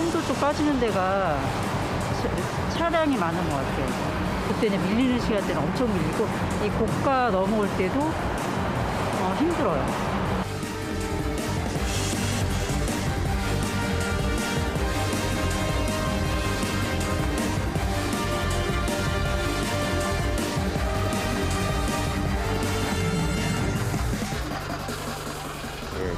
힘도 또 빠지는 데가 차량이 많은 것 같아요. 그때는 밀리는 시간대는 엄청 밀리고 이 고가 넘어올 때도 힘들어요.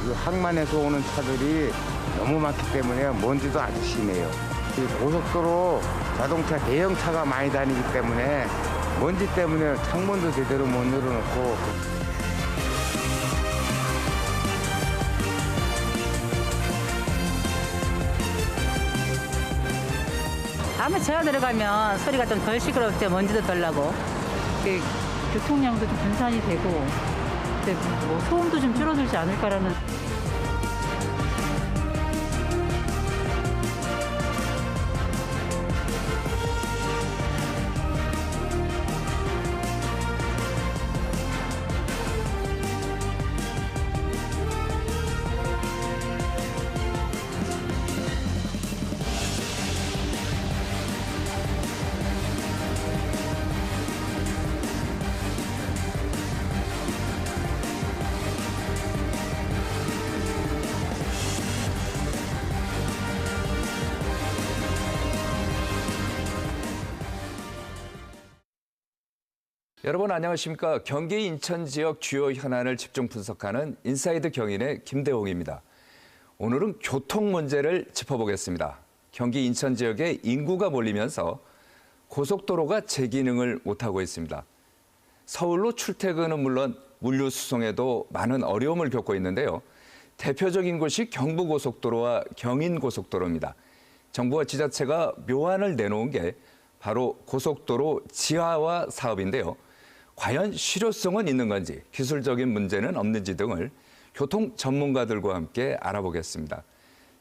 이 항만에서 오는 차들이 너무 많기 때문에 먼지도 아주 심해요. 이 고속도로 자동차 대형차가 많이 다니기 때문에 먼지 때문에 창문도 제대로 못 열어놓고 다음에 제가 들어가면 소리가 좀 덜 시끄럽죠. 먼지도 덜 나고. 교통량도 좀 분산이 되고 뭐 소음도 좀 줄어들지 않을까라는. 여러분 안녕하십니까. 경기 인천 지역 주요 현안을 집중 분석하는 인사이드 경인의 김대홍입니다. 오늘은 교통 문제를 짚어보겠습니다. 경기 인천 지역에 인구가 몰리면서 고속도로가 제 기능을 못하고 있습니다. 서울로 출퇴근은 물론 물류 수송에도 많은 어려움을 겪고 있는데요. 대표적인 곳이 경부고속도로와 경인고속도로입니다. 정부와 지자체가 묘안을 내놓은 게 바로 고속도로 지하화 사업인데요. 과연 실효성은 있는 건지, 기술적인 문제는 없는지 등을 교통 전문가들과 함께 알아보겠습니다.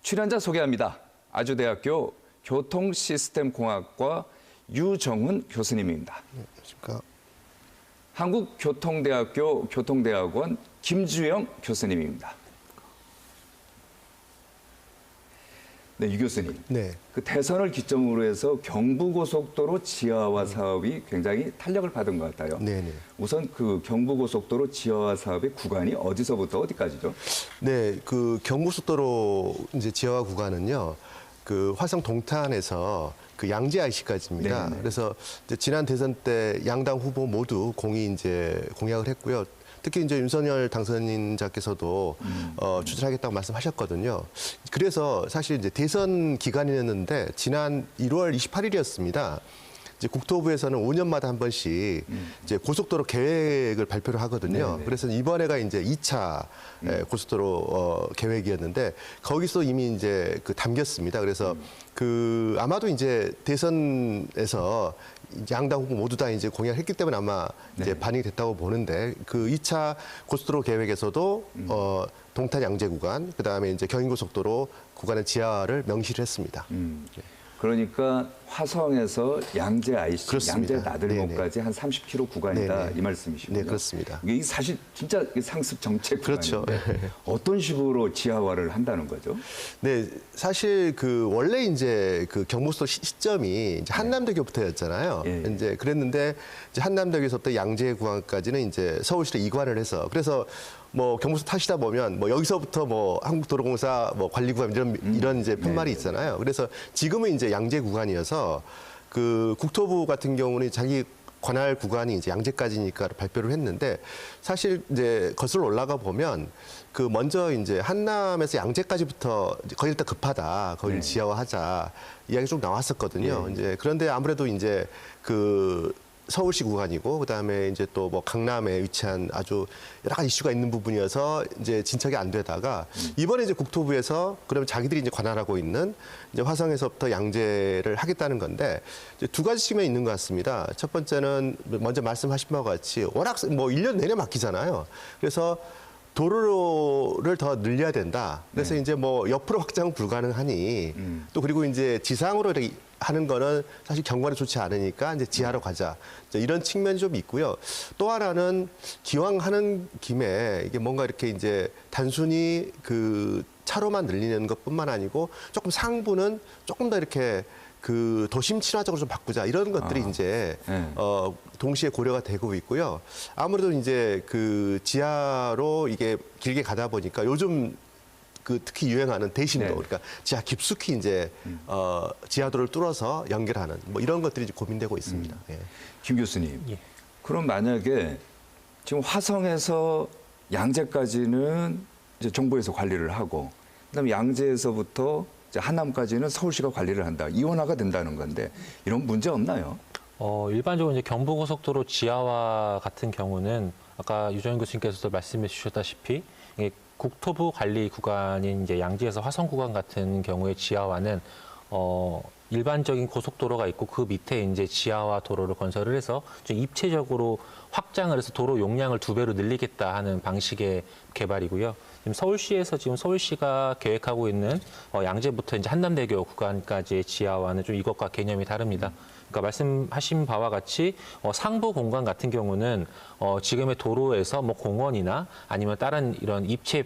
출연자 소개합니다. 아주대학교 교통시스템공학과 유정훈 교수님입니다. 안녕하십니까. 한국교통대학교 교통대학원 김주영 교수님입니다. 네, 유 교수님. 네. 그 대선을 기점으로 해서 경부고속도로 지하화 사업이 굉장히 탄력을 받은 것 같아요. 네네. 우선 그 경부고속도로 지하화 사업의 구간이 어디서부터 어디까지죠? 네, 그 경부고속도로 이제 지하화 구간은요, 그 화성 동탄에서 그 양재 IC까지입니다. 네네. 그래서 이제 지난 대선 때 양당 후보 모두 이제 공약을 했고요. 특히 이제 윤석열 당선인자께서도 추진하겠다고 말씀하셨거든요. 그래서 사실 이제 대선 기간이었는데 지난 1월 28일이었습니다. 이제 국토부에서는 5년마다 한 번씩 이제 고속도로 계획을 발표를 하거든요. 네네. 그래서 이번에가 이제 2차 고속도로 계획이었는데 거기서 이미 이제 그 담겼습니다. 그래서 그 아마도 이제 대선에서 양당 후보 모두 다 이제 공약했기 때문에 아마 이제 반영이 됐다고 보는데 그 2차 고속도로 계획에서도 동탄 양재 구간, 그다음에 이제 경인고속도로 구간의 지하를 명시를 했습니다. 그러니까 화성에서 양재 IC, 그렇습니다. 양재 나들목까지 한 30km 구간이다 네네. 이 말씀이시군요. 네, 그렇습니다. 이게 사실 진짜 상습 정책 그렇죠. 구간인데 어떤 식으로 지하화를 한다는 거죠? 네, 사실 그 원래 이제 그 경부고속도로 시점이 이제 한남대교부터였잖아요. 예. 이제 그랬는데 이제 한남대교에서부터 양재 구간까지는 이제 서울시로 이관을 해서 그래서 뭐 경부고속도로 타시다 보면 뭐 여기서부터 뭐 한국도로공사 뭐 관리구간 이런 이제 편말이 있잖아요. 그래서 지금은 이제 양재 구간이어서 그 국토부 같은 경우는 자기 관할 구간이 이제 양재까지니까 발표를 했는데 사실 이제 거슬러 올라가 보면 그 먼저 이제 한남에서 양재까지부터 거기 일단 급하다. 거기를 지하화하자 이야기 좀 나왔었거든요. 이제 그런데 아무래도 이제 그 서울시 구간이고 그다음에 이제 또 뭐 강남에 위치한 아주 여러 가지 이슈가 있는 부분이어서 이제 진척이 안 되다가 이번에 이제 국토부에서 그러면 자기들이 이제 관할하고 있는 이제 화성에서부터 양재를 하겠다는 건데 이제 두 가지 측면이 있는 것 같습니다. 첫 번째는 먼저 말씀하신 바와 같이 워낙 뭐 1년 내내 막히잖아요. 그래서 도로를 더 늘려야 된다. 그래서 이제 뭐 옆으로 확장 불가능하니 또 그리고 이제 지상으로 이렇게 하는 거는 사실 경관이 좋지 않으니까 이제 지하로 가자. 이런 측면이 좀 있고요. 또 하나는 기왕 하는 김에 이게 뭔가 이렇게 이제 단순히 그 차로만 늘리는 것뿐만 아니고 조금 상부는 조금 더 이렇게 그 도심 친화적으로 좀 바꾸자 이런 것들이 이제 네. 동시에 고려가 되고 있고요. 아무래도 이제 그 지하로 이게 길게 가다 보니까 요즘 그 특히 유행하는 대심도 네. 그러니까 지하 깊숙이 이제 지하도를 뚫어서 연결하는 뭐 이런 것들이 이제 고민되고 있습니다. 예. 김 교수님, 예. 그럼 만약에 지금 화성에서 양재까지는 이제 정부에서 관리를 하고, 그다음에 양재에서부터 이제 하남까지는 서울시가 관리를 한다. 이원화가 된다는 건데 이런 문제 없나요? 일반적으로 이제 경부고속도로 지하화 같은 경우는 아까 유정현 교수님께서도 말씀해 주셨다시피 이게 국토부 관리 구간인 이제 양지에서 화성 구간 같은 경우에 지하화는 일반적인 고속도로가 있고 그 밑에 이제 지하화 도로를 건설을 해서 좀 입체적으로 확장을 해서 도로 용량을 2배로 늘리겠다 하는 방식의 개발이고요. 지금 서울시에서 지금 서울시가 계획하고 있는 양재부터 이제 한남대교 구간까지의 지하화는 좀 이것과 개념이 다릅니다. 그러니까 말씀하신 바와 같이 상부 공간 같은 경우는 지금의 도로에서 뭐 공원이나 아니면 다른 이런 입체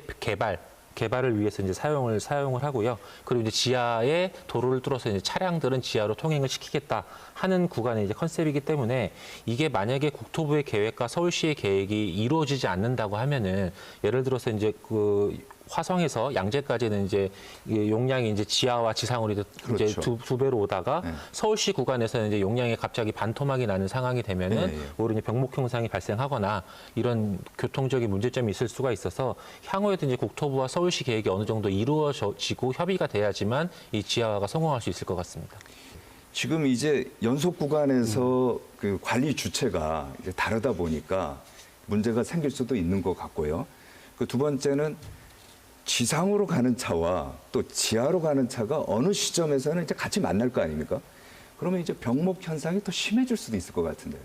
개발을 위해서 이제 사용을 하고요. 그리고 이제 지하에 도로를 뚫어서 이제 차량들은 지하로 통행을 시키겠다 하는 구간의 이제 컨셉이기 때문에 이게 만약에 국토부의 계획과 서울시의 계획이 이루어지지 않는다고 하면은 예를 들어서 이제 그 화성에서 양재까지는 이제 용량이 이제 지하와 지상으로 이제 그렇죠. 두 배로 오다가 네. 서울시 구간에서는 이제 용량이 갑자기 반토막이 나는 상황이 되면은 네, 네. 오히려 이제 병목 현상이 발생하거나 이런 교통적인 문제점이 있을 수가 있어서 향후에도 이제 국토부와 서울시 계획이 어느 정도 이루어지고 협의가 돼야지만 이 지하화가 성공할 수 있을 것 같습니다. 지금 이제 연속 구간에서 그 관리 주체가 이제 다르다 보니까 문제가 생길 수도 있는 것 같고요. 그 두 번째는 지상으로 가는 차와 또 지하로 가는 차가 어느 시점에서는 이제 같이 만날 거 아닙니까? 그러면 이제 병목 현상이 더 심해질 수도 있을 것 같은데요.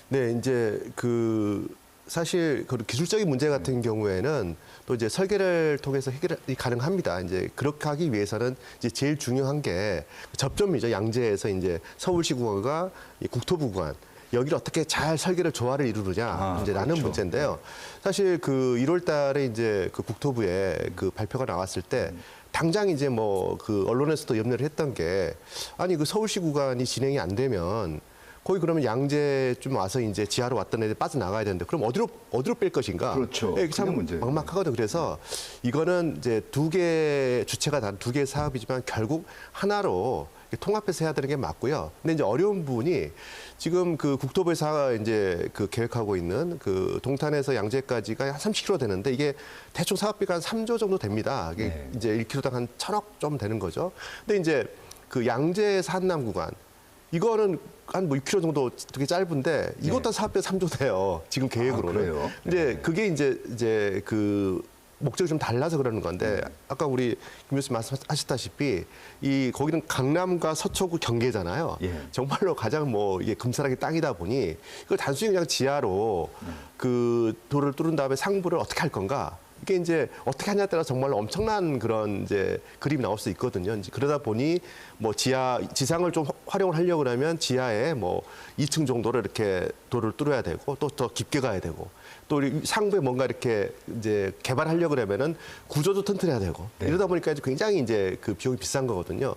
네, 이제 그 사실 그 기술적인 문제 같은 경우에는 또 이제 설계를 통해서 해결이 가능합니다. 이제 그렇게 하기 위해서는 이제 제일 중요한 게 접점이죠. 양재에서 이제 서울시 구간과 이 국토부 구간. 여기를 어떻게 잘 설계를 조화를 이루느냐 이제 라는 그렇죠. 문제인데요. 사실 그 1월 달에 이제 그 국토부에 그 발표가 나왔을 때 당장 이제 뭐 그 언론에서도 염려를 했던 게 아니 그 서울시 구간이 진행이 안 되면 거기 그러면 양재쯤 와서 이제 지하로 왔던 애들 빠져나가야 되는데 그럼 어디로 뺄 것인가? 그렇죠. 예, 참 그게 문제예요. 막막하거든요. 그래서 이거는 이제 두 개 주체가 다른 두 개의 사업이지만 결국 하나로 통합해서 해야 되는 게 맞고요. 근데 이제 어려운 부분이 지금 그 국토부에서 이제 그 계획하고 있는 그 동탄에서 양재까지가 한 30km 되는데 이게 대충 사업비가 한 3조 정도 됩니다. 이게 네. 이제 1km당 한 1,000억 좀 되는 거죠. 근데 이제 그 양재에서 한남 구간 이거는 한 뭐 6km 정도 되게 짧은데 이것도 사업비 3조 돼요. 지금 계획으로는. 그래요? 근데 네. 그게 이제 그 목적이 좀 달라서 그러는 건데 아까 우리 김 교수님 말씀하셨다시피 이 거기는 강남과 서초구 경계잖아요. 예. 정말로 가장 뭐 이게 금사라기 땅이다 보니 이걸 단순히 그냥 지하로 그 도로를 뚫은 다음에 상부를 어떻게 할 건가? 이게 이제 어떻게 하냐에 따라 정말로 엄청난 그런 이제 그림이 나올 수 있거든요. 이제 그러다 보니 뭐 지상을 좀 활용을 하려고 그러면 지하에 뭐 2층 정도로 이렇게 도로를 뚫어야 되고 또 더 깊게 가야 되고 또 우리 상부에 뭔가 이렇게 이제 개발하려고 그러면은 구조도 튼튼해야 되고 네. 이러다 보니까 이제 굉장히 이제 그 비용이 비싼 거거든요.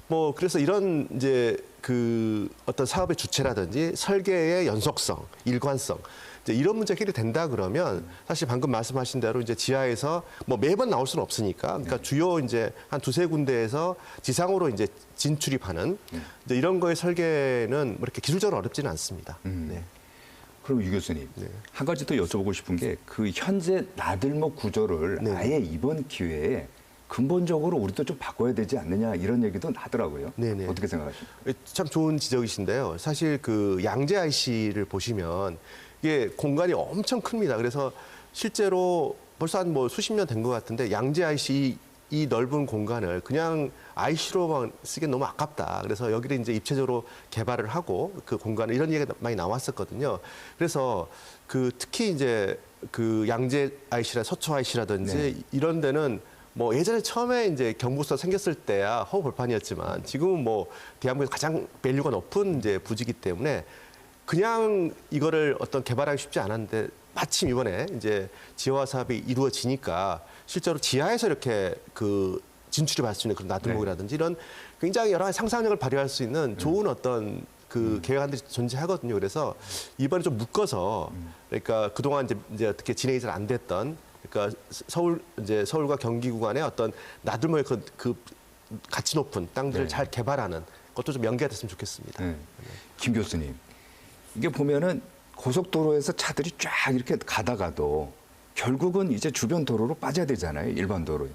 뭐 그래서 이런 이제 그 어떤 사업의 주체라든지 설계의 연속성, 일관성 이제 이런 문제가 해결된다 그러면 사실 방금 말씀하신 대로 이제 지하에서 뭐 매번 나올 수는 없으니까 그러니까 주요 이제 한 두세 군데에서 지상으로 이제 진출입하는 이제 이런 거의 설계는 뭐 이렇게 기술적으로 어렵지는 않습니다. 네. 그럼 유 교수님, 네. 한 가지 더 여쭤보고 싶은 게 그 현재 나들목 구조를 네. 아예 이번 기회에 근본적으로 우리도 좀 바꿔야 되지 않느냐 이런 얘기도 나더라고요. 네네. 어떻게 생각하십니까? 참 좋은 지적이신데요. 사실 그 양재 IC를 보시면 이게 공간이 엄청 큽니다. 그래서 실제로 벌써 한 뭐 수십 년 된 것 같은데 양재 IC 이 넓은 공간을 그냥 IC로만 쓰기엔 너무 아깝다. 그래서 여기를 이제 입체적으로 개발을 하고 그 공간을 이런 얘기가 많이 나왔었거든요. 그래서 그 특히 이제 그 양재 IC라 서초 IC라든지 네. 이런 데는 뭐 예전에 처음에 이제 경부서 생겼을 때야 허허벌판이었지만 지금은 뭐 대한민국에서 가장 밸류가 높은 이제 부지기 때문에 그냥 이거를 어떤 개발하기 쉽지 않았는데 마침 이번에 이제 지하화 사업이 이루어지니까 실제로 지하에서 이렇게 그 진출이 받을 수 있는 그런 나들목이라든지 이런 굉장히 여러 가지 상상력을 발휘할 수 있는 좋은 어떤 그 계획안들이 존재하거든요. 그래서 이번에 좀 묶어서 그러니까 그동안 이제 어떻게 진행이 잘 안 됐던 그러니까 서울과 경기 구간의 어떤 나들목의 그 가치 높은 땅들을 네. 잘 개발하는 것도 좀 연계가 됐으면 좋겠습니다. 네. 김 교수님, 이게 보면은 고속도로에서 차들이 쫙 이렇게 가다가도 결국은 이제 주변 도로로 빠져야 되잖아요. 일반 도로에.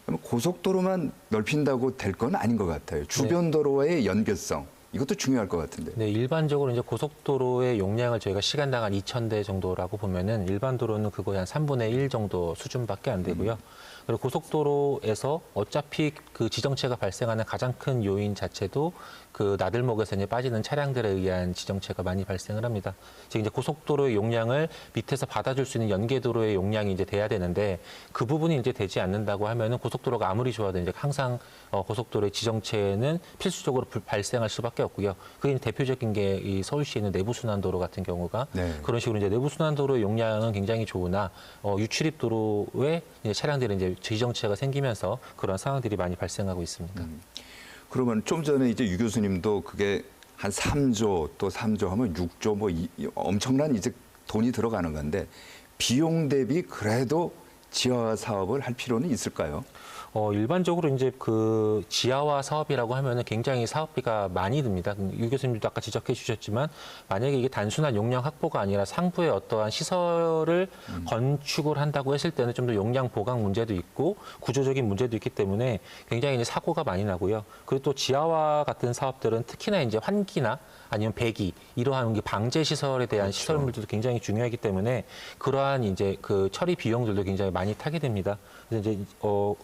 그럼 고속도로만 넓힌다고 될 건 아닌 것 같아요. 주변 도로와의 연결성. 이것도 중요할 것 같은데. 네, 일반적으로 이제 고속도로의 용량을 저희가 시간당 한 2,000대 정도라고 보면은 일반 도로는 그거의 한 3분의 1 정도 수준밖에 안 되고요. 그리고 고속도로에서 어차피 그 지정체가 발생하는 가장 큰 요인 자체도 그 나들목에서 이제 빠지는 차량들에 의한 지정체가 많이 발생을 합니다. 즉 이제 고속도로의 용량을 밑에서 받아줄 수 있는 연계도로의 용량이 이제 돼야 되는데 그 부분이 이제 되지 않는다고 하면은 고속도로가 아무리 좋아도 이제 항상 고속도로의 지정체는 필수적으로 발생할 수밖에 없고요. 그게 대표적인 게 이 서울시에 있는 내부순환도로 같은 경우가 네. 그런 식으로 이제 내부순환도로의 용량은 굉장히 좋으나 유출입도로에 이제 차량들이 이제 지정체가 생기면서 그런 상황들이 많이 발생하고 있습니다. 그러면 좀 전에 이제 유 교수님도 그게 한 3조 또 3조 하면 6조 뭐 엄청난 이제 돈이 들어가는 건데 비용 대비 그래도 지하화 사업을 할 필요는 있을까요? 일반적으로 이제 그 지하화 사업이라고 하면은 굉장히 사업비가 많이 듭니다. 유 교수님도 아까 지적해 주셨지만 만약에 이게 단순한 용량 확보가 아니라 상부에 어떠한 시설을 건축을 한다고 했을 때는 좀 더 용량 보강 문제도 있고 구조적인 문제도 있기 때문에 굉장히 이제 사고가 많이 나고요. 그리고 또 지하화 같은 사업들은 특히나 이제 환기나 아니면 배기 이러한 방제 시설에 대한 그렇죠. 시설물들도 굉장히 중요하기 때문에 그러한 이제 그 처리 비용들도 굉장히 많이 타게 됩니다. 그래서 이제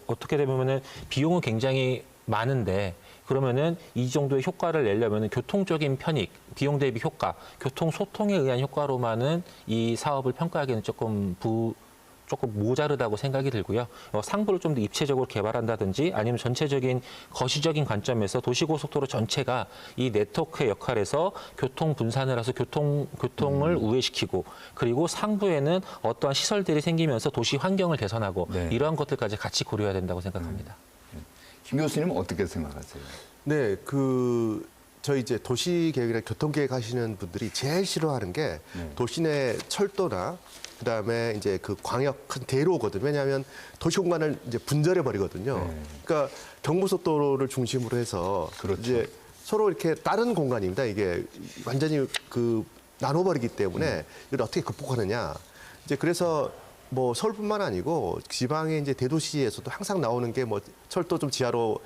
어떻게 되면은 비용은 굉장히 많은데 그러면은 이 정도의 효과를 내려면은 교통적인 편익, 비용 대비 효과, 교통 소통에 의한 효과로만은 이 사업을 평가하기는 조금 모자르다고 생각이 들고요. 상부를 좀 더 입체적으로 개발한다든지 아니면 전체적인 거시적인 관점에서 도시고속도로 전체가 이 네트워크의 역할에서 교통 분산을 해서 교통을 우회시키고 그리고 상부에는 어떠한 시설들이 생기면서 도시 환경을 개선하고 네. 이러한 것들까지 같이 고려해야 된다고 생각합니다. 김 교수님은 어떻게 생각하세요? 네, 저희 이제 도시계획이나 교통계획 하시는 분들이 제일 싫어하는 게 도시 내 철도나 그다음에 이제 그 광역 큰 대로거든요. 왜냐하면 도시 공간을 이제 분절해 버리거든요. 네. 그러니까 경부고속도로를 중심으로 해서 그렇죠. 이제 서로 이렇게 다른 공간입니다. 이게 완전히 나눠버리기 때문에 이걸 어떻게 극복하느냐. 이제 그래서 뭐 서울뿐만 아니고 지방의 이제 대도시에서도 항상 나오는 게 뭐 철도 좀 지하로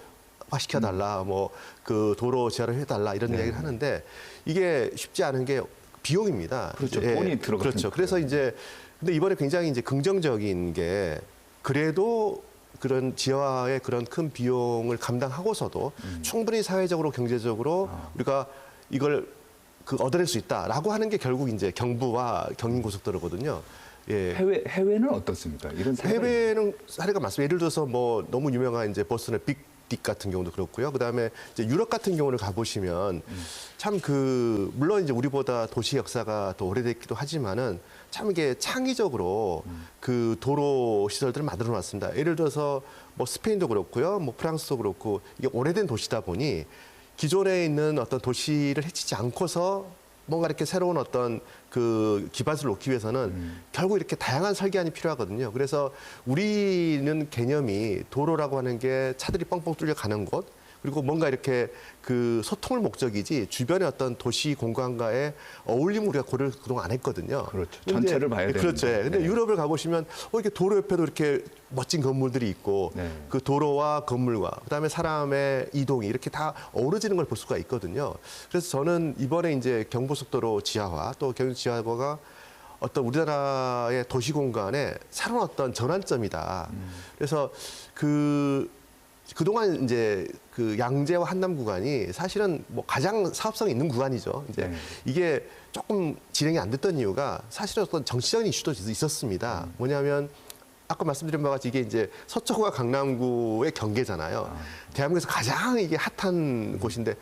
화시켜달라, 뭐 그 도로 지하로 해달라 이런 이야기를 하는데 이게 쉽지 않은 게 비용입니다. 그렇죠. 예, 돈이 들어가니까. 그렇죠. 그래서 이제 근데 이번에 굉장히 이제 긍정적인 게 그래도 그런 지하화의 그런 큰 비용을 감당하고서도 충분히 사회적으로 경제적으로 우리가 이걸 얻어낼 수 있다라고 하는 게 결국 이제 경부와 경인고속도로거든요. 예. 해외는 어떻습니까? 이런 사례가 해외는 사례가 많습니다. 예를 들어서 뭐 너무 유명한 이제 보스턴의 빅딕 같은 경우도 그렇고요. 그다음에 이제 유럽 같은 경우를 가보시면 참 물론 이제 우리보다 도시 역사가 더 오래됐기도 하지만은 참 이게 창의적으로 그 도로 시설들을 만들어 놨습니다. 예를 들어서 뭐 스페인도 그렇고요. 뭐 프랑스도 그렇고 이게 오래된 도시다 보니 기존에 있는 어떤 도시를 해치지 않고서 뭔가 이렇게 새로운 어떤 그 기반수를 놓기 위해서는 결국 이렇게 다양한 설계안이 필요하거든요. 그래서 우리는 개념이 도로라고 하는 게 차들이 뻥뻥 뚫려 가는 곳, 그리고 뭔가 이렇게 그 소통을 목적이지 주변의 어떤 도시 공간과의 어울림을 우리가 고려를 그동안 안 했거든요. 그렇죠. 근데 전체를 봐야 되는데. 그렇죠. 근데 네. 유럽을 가보시면 이렇게 도로 옆에도 이렇게 멋진 건물들이 있고 네. 그 도로와 건물과 그다음에 사람의 이동이 이렇게 다 어우러지는 걸 볼 수가 있거든요. 그래서 저는 이번에 이제 경부속도로 지하화 또 경유 지하화가 어떤 우리나라의 도시 공간에 새로운 어떤 전환점이다. 그래서 그동안 이제 그 양재와 한남 구간이 사실은 뭐 가장 사업성이 있는 구간이죠. 이제 네. 이게 조금 진행이 안 됐던 이유가 사실은 어떤 정치적인 이슈도 있었습니다. 뭐냐면 아까 말씀드린 바와 같이 이게 이제 서초구와 강남구의 경계잖아요. 대한민국에서 가장 이게 핫한 곳인데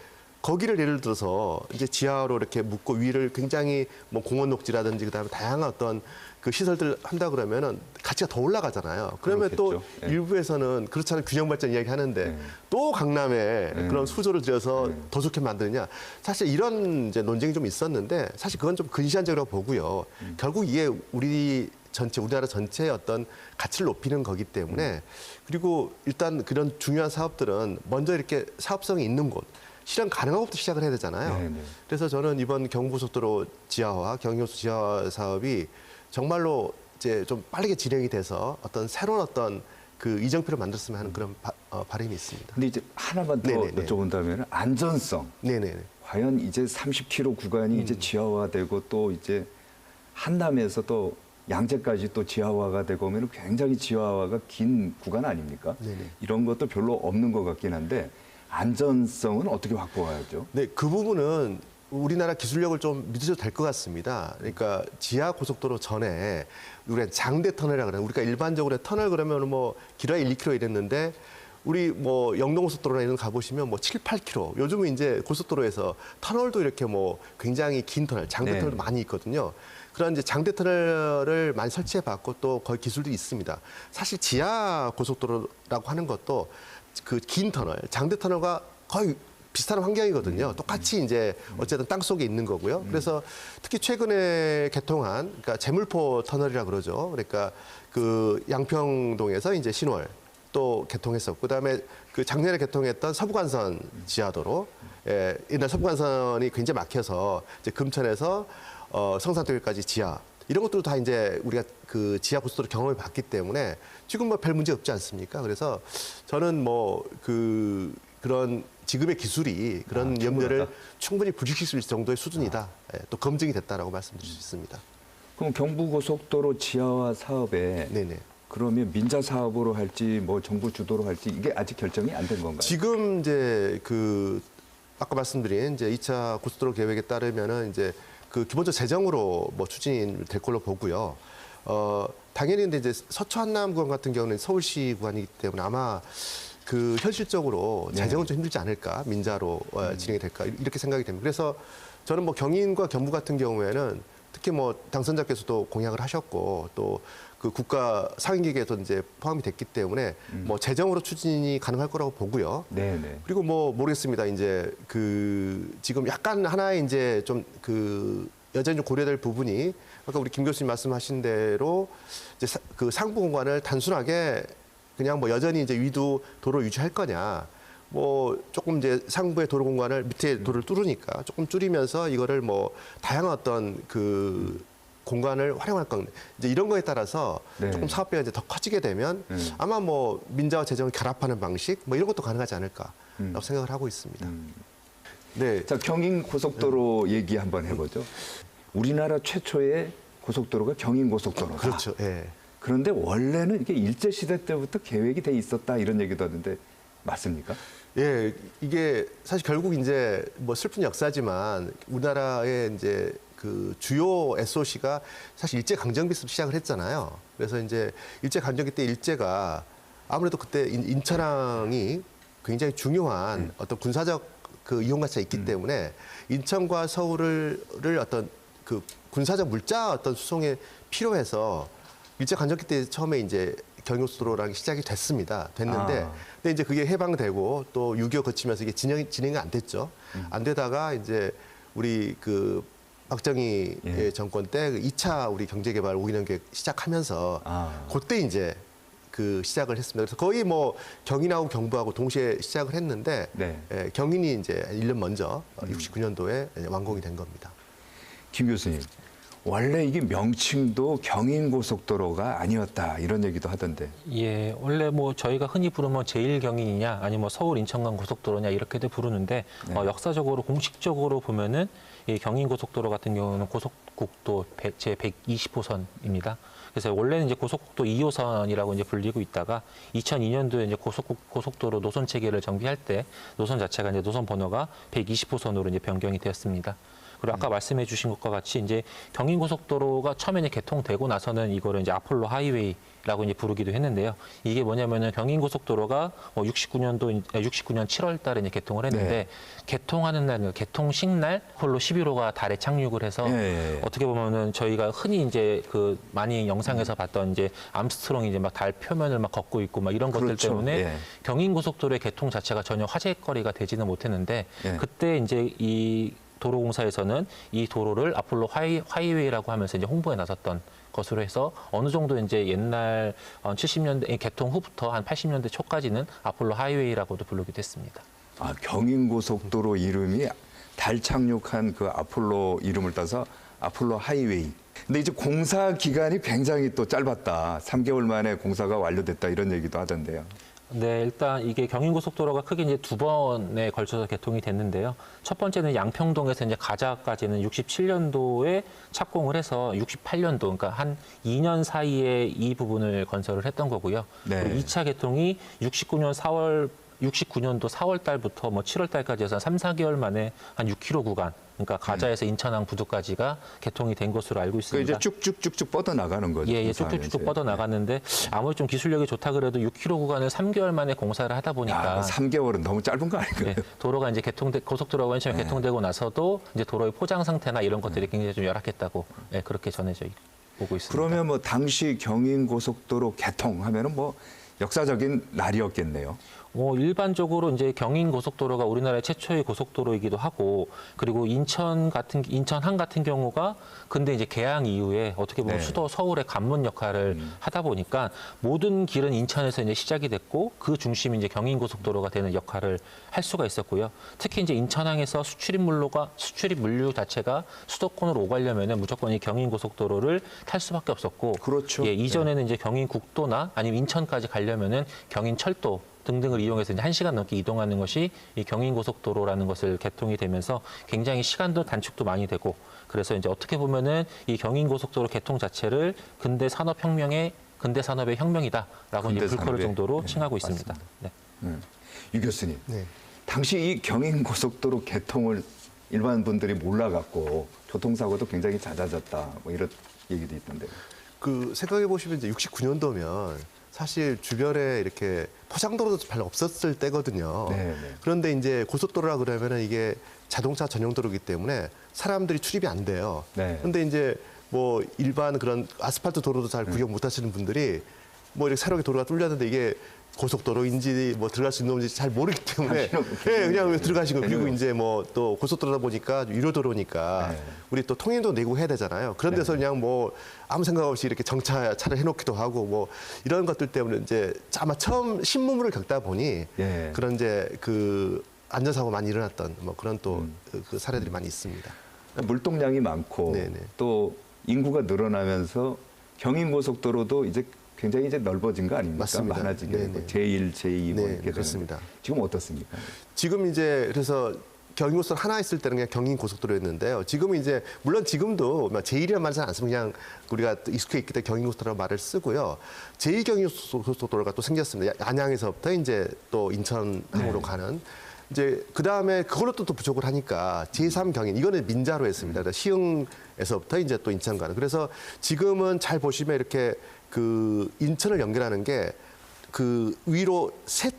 거기를 예를 들어서 이제 지하로 이렇게 묶고 위를 굉장히 뭐 공원 녹지라든지 그다음에 다양한 어떤 그 시설들 한다 그러면은 가치가 더 올라가잖아요. 그러면 또 그렇겠죠. 예. 일부에서는 그렇지 않은 균형 발전 이야기 하는데 또 강남에 그런 수조를 들여서 더 좋게 만드느냐. 사실 이런 이제 논쟁이 좀 있었는데 사실 그건 좀 근시안적이라고 보고요. 결국 이게 우리나라 전체의 어떤 가치를 높이는 거기 때문에 그리고 일단 그런 중요한 사업들은 먼저 이렇게 사업성이 있는 곳, 실현 가능한 것부터 시작을 해야 되잖아요. 네네. 그래서 저는 이번 경부고속도로 지하화, 경인호수 지하화 사업이 정말로 이제 좀 빠르게 진행이 돼서 어떤 새로운 어떤 그 이정표를 만들었으면 하는 그런 바람이 있습니다. 근데 이제 하나만 더 네네네. 여쭤본다면 안전성. 네네. 과연 이제 30km 구간이 이제 지하화되고 또 이제 한남에서 또 양재까지 또 지하화가 되고 하면 굉장히 지하화가 긴 구간 아닙니까? 네네. 이런 것도 별로 없는 것 같긴 한데 안전성은 어떻게 확보해야죠? 네, 그 부분은 우리나라 기술력을 좀 믿으셔도 될 것 같습니다. 그러니까 지하 고속도로 전에 우리가 장대 터널이라고 그래요. 우리가 일반적으로 터널 그러면 뭐 길어야 1, 2km 이랬는데 우리 뭐 영동고속도로나 이런 거 가보시면 뭐 7, 8km. 요즘은 이제 고속도로에서 터널도 이렇게 뭐 굉장히 긴 터널, 장대 네. 터널도 많이 있거든요. 그런 이제 장대 터널을 많이 설치해 봤고 또 거의 기술도 있습니다. 사실 지하 고속도로라고 하는 것도 그 긴 터널, 장대 터널과 거의 비슷한 환경이거든요. 똑같이 이제 어쨌든 땅 속에 있는 거고요. 그래서 특히 최근에 개통한 그러니까 제물포 터널이라 그러죠. 그러니까 그 양평동에서 이제 신월 또 개통했었고 그다음에 그 작년에 개통했던 서부간선 지하도로 옛날 서부간선이 굉장히 막혀서 이제 금천에서 성산대교까지 지하 이런 것들도 다 이제 우리가 그 지하 고속도로 경험해 봤기 때문에 지금 뭐 별 문제 없지 않습니까? 그래서 저는 뭐 그런 지금의 기술이 그런 염려를 충분히 불식시킬 수 있을 정도의 수준이다. 또 검증이 됐다라고 말씀드릴 수 있습니다. 그럼 경부고속도로 지하화 사업에 네네. 그러면 민자 사업으로 할지 뭐 정부 주도로 할지 이게 아직 결정이 안 된 건가요? 지금 이제 그 아까 말씀드린 이제 2차 고속도로 계획에 따르면은 이제 그 기본적 재정으로 뭐 추진이 될 걸로 보고요. 당연히 근데 이제 서초 한남 구간 같은 경우는 서울시 구간이기 때문에 아마 그 현실적으로 재정은 좀 힘들지 않을까 민자로 진행이 될까 이렇게 생각이 됩니다. 그래서 저는 뭐 경인과 경부 같은 경우에는 특히 뭐 당선자께서도 공약을 하셨고 또 그 국가 상임기획에도 이제 포함이 됐기 때문에 뭐 재정으로 추진이 가능할 거라고 보고요. 네네. 그리고 뭐 모르겠습니다. 이제 그 지금 약간 하나의 이제 좀 그 여전히 좀 고려될 부분이 아까 우리 김 교수님 말씀하신 대로 이제 그 상부 공간을 단순하게 그냥 뭐 여전히 이제 위도 도로 유지할 거냐. 뭐 조금 이제 상부의 도로 공간을 밑에 도로를 뚫으니까 조금 줄이면서 이거를 뭐 다양한 어떤 그 공간을 활용할 건데 이제 이런 거에 따라서 네. 조금 사업비가 이제 더 커지게 되면 아마 뭐 민자와 재정을 결합하는 방식 뭐 이런 것도 가능하지 않을까라고 생각을 하고 있습니다. 네. 자, 경인 고속도로 얘기 한번 해보죠. 우리나라 최초의 고속도로가 경인 고속도로다. 그렇죠. 예. 그런데 원래는 이게 일제 시대 때부터 계획이 돼 있었다 이런 얘기도 하는데 맞습니까? 예, 이게 사실 결국 이제 뭐 슬픈 역사지만 우리나라의 이제 그 주요 SOC가 사실 일제 강점기부터 시작을 했잖아요. 그래서 이제 일제 강점기 때 일제가 아무래도 그때 인천항이 굉장히 중요한 어떤 군사적 그 이용 가치가 있기 때문에 인천과 서울을 어떤 그 군사적 물자 어떤 수송에 필요해서 일제 강점기 때 처음에 이제 경인고속도로라는 게 시작이 됐는데 근데 이제 그게 해방되고 또 6.25 거치면서 이게 진행이 안 됐죠. 안 되다가 이제 우리 그 박정희 정권 때 2차 우리 경제개발 5개년 계획 시작하면서 그때 이제 그 시작을 했습니다. 그래서 거의 뭐 경인하고 경부하고 동시에 시작을 했는데 네. 경인이 이제 1년 먼저 69년도에 완공이 된 겁니다. 김 교수님, 원래 이게 명칭도 경인고속도로가 아니었다 이런 얘기도 하던데. 예, 원래 뭐 저희가 흔히 부르면 제1경인이냐 아니면 뭐 서울 인천간 고속도로냐 이렇게도 부르는데 역사적으로 공식적으로 보면은 이 경인고속도로 같은 경우는 고속국도 제 120호선입니다. 그래서 원래는 이제 고속국도 2호선이라고 이제 불리고 있다가 2002년도에 이제 고속도로 노선 체계를 정비할 때 노선 자체가 이제 노선 번호가 120호선으로 이제 변경이 되었습니다. 그리고 아까 말씀해 주신 것과 같이 이제 경인고속도로가 처음에 개통되고 나서는 이거를 이제 아폴로 하이웨이라고 이제 부르기도 했는데요. 이게 뭐냐면은 경인고속도로가 69년 7월 달에 이제 개통을 했는데 네. 개통하는 날, 개통식 날 아폴로 11호가 달에 착륙을 해서 예. 어떻게 보면은 저희가 흔히 이제 그 많이 영상에서 봤던 이제 암스트롱이 이제 막 달 표면을 막 걷고 있고 막 이런 것들 그렇죠. 때문에 예. 경인고속도로의 개통 자체가 전혀 화제거리가 되지는 못했는데 예. 그때 이제 이 도로공사에서는 이 도로를 아폴로 하이웨이라고 하면서 이제 홍보에 나섰던 것으로 해서 어느 정도 이제 옛날 70년대 개통 후부터 한 80년대 초까지는 아폴로 하이웨이라고도 부르기도 했습니다. 아, 경인고속도로 이름이 달 착륙한 그 아폴로 이름을 따서 아폴로 하이웨이. 근데 이제 공사 기간이 굉장히 또 짧았다. 3개월 만에 공사가 완료됐다 이런 얘기도 하던데요. 네, 일단 이게 경인고속도로가 크게 이제 두 번에 걸쳐서 개통이 됐는데요. 첫 번째는 양평동에서 이제 가자까지는 67년도에 착공을 해서 68년도, 그러니까 한 2년 사이에 이 부분을 건설을 했던 거고요. 네. 그리고 2차 개통이 69년도 4월 달부터 뭐 7월 달까지 해서 3, 4개월 만에 한 6km 구간, 그러니까 가자에서 인천항 부두까지가 개통이 된 것으로 알고 그 있습니다. 이제 쭉쭉쭉쭉 뻗어 나가는 거죠. 예, 공사하면서. 쭉쭉쭉 뻗어 나갔는데 아무리 좀 기술력이 좋다 그래도 6km 구간을 3개월 만에 공사를 하다 보니까 3개월은 너무 짧은 거 아닌가요? 예, 도로가 이제 고속도로가 맨 처음에 개통되고 나서도 이제 도로의 포장 상태나 이런 것들이 굉장히 좀 열악했다고 그렇게 전해져 오고 있습니다. 그러면 뭐 당시 경인고속도로 개통하면은 뭐 역사적인 날이었겠네요. 일반적으로 이제 경인고속도로가 우리나라의 최초의 고속도로이기도 하고, 그리고 인천항 같은 경우가 근데 이제 개항 이후에 어떻게 보면 네. 수도 서울의 관문 역할을 하다 보니까 모든 길은 인천에서 이제 시작이 됐고 그 중심이 이제 경인고속도로가 되는 역할을 할 수가 있었고요. 특히 이제 인천항에서 수출입 물류 자체가 수도권으로 오가려면은 무조건 이 경인고속도로를 탈 수밖에 없었고, 그렇죠. 예, 이전에는 이제 경인국도나 아니면 인천까지 가려면은 경인철도 등등을 이용해서 이제 1시간 넘게 이동하는 것이 이 경인고속도로라는 것을 개통이 되면서 굉장히 시간도 단축도 많이 되고, 그래서 이제 어떻게 보면은 이 경인고속도로 개통 자체를 근대 산업의 혁명이다라고 이제 불커를 정도로 칭하고 있습니다. 네. 유 교수님, 네. 당시 이 경인고속도로 개통을 일반 분들이 몰라갖고 교통사고도 굉장히 잦아졌다. 뭐 이런 얘기도 있던데요. 그 생각해 보시면 이제 69년도면 사실 주변에 이렇게 포장도로도 별로 없었을 때거든요. 네. 그런데 이제 고속도로라 그러면은 이게 자동차 전용 도로이기 때문에 사람들이 출입이 안 돼요. 네. 그런데 이제 뭐 일반 그런 아스팔트 도로도 잘 구경 못 하시는 분들이 뭐 이렇게 새롭게 도로가 뚫렸는데 이게 고속도로인지 뭐 들어갈 수 있는 건지 잘 모르기 때문에 그냥 들어가시고, 그리고 이제 뭐 또 고속도로다 보니까 유료도로니까 네. 우리 또 통행도 내고 해야 되잖아요. 그런 데서 그냥 뭐 아무 생각 없이 이렇게 정차차를 해놓기도 하고 뭐 이런 것들 때문에 이제 아마 처음 신문물을 겪다 보니 예. 그런 이제 그 안전사고 많이 일어났던 뭐 그런 또 그 사례들이 많이 있습니다. 물동량이 많고 네네. 또 인구가 늘어나면서 경인고속도로도 이제 굉장히 이제 넓어진 거 아닙니까? 맞습니다. 많아지게 네네. 되고 제1, 제2 뭐 네, 이렇게 그렇습니다. 되는. 지금 어떻습니까? 지금 이제 그래서 경인고속도로 하나 있을 때는 그냥 경인고속도로였는데요. 지금은 이제 물론 지금도 제1이라는 말을 잘 안 쓰면 그냥 우리가 또 익숙해 있기 때문에 경인고속도로라는 말을 쓰고요. 제2경인고속도로가 또 생겼습니다. 안양에서부터 이제 또 인천항으로 가는. 이제 그 다음에 그걸로 또 부족을 하니까 제3경인, 이거는 민자로 했습니다. 그러니까 시흥에서부터 이제 또 인천 가는. 그래서 지금은 잘 보시면 이렇게 그 인천을 연결하는 게 그 위로 세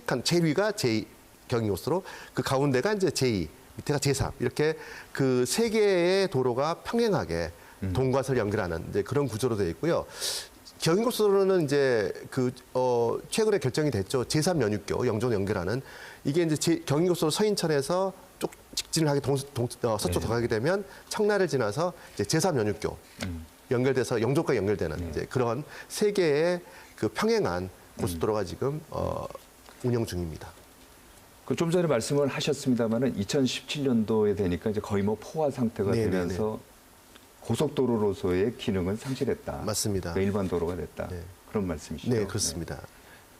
칸, 제일 위가 제2경인고속도로, 그 가운데가 이제 제2, 밑에가 제3, 이렇게 그 세 개의 도로가 평행하게 동과서를 연결하는 이제 그런 구조로 되어 있고요. 경인고속도로는 이제 최근에 결정이 됐죠. 제3 연육교 영종 연결하는, 이게 이제 경인고속도로 서인천에서 쭉 직진을 하게 서쪽 가게 되면 청라를 지나서 이제 제3 연육교 연결돼서 영종까지 연결되는 이제 그런 세 개의 그 평행한 고속도로가 지금 운영 중입니다. 그 좀 전에 말씀을 하셨습니다만은 2017년도에 되니까 이제 거의 뭐 포화 상태가 네네네. 되면서 고속도로로서의 기능은 상실했다. 맞습니다. 그러니까 일반 도로가 됐다. 네. 그런 말씀이시죠? 네, 그렇습니다.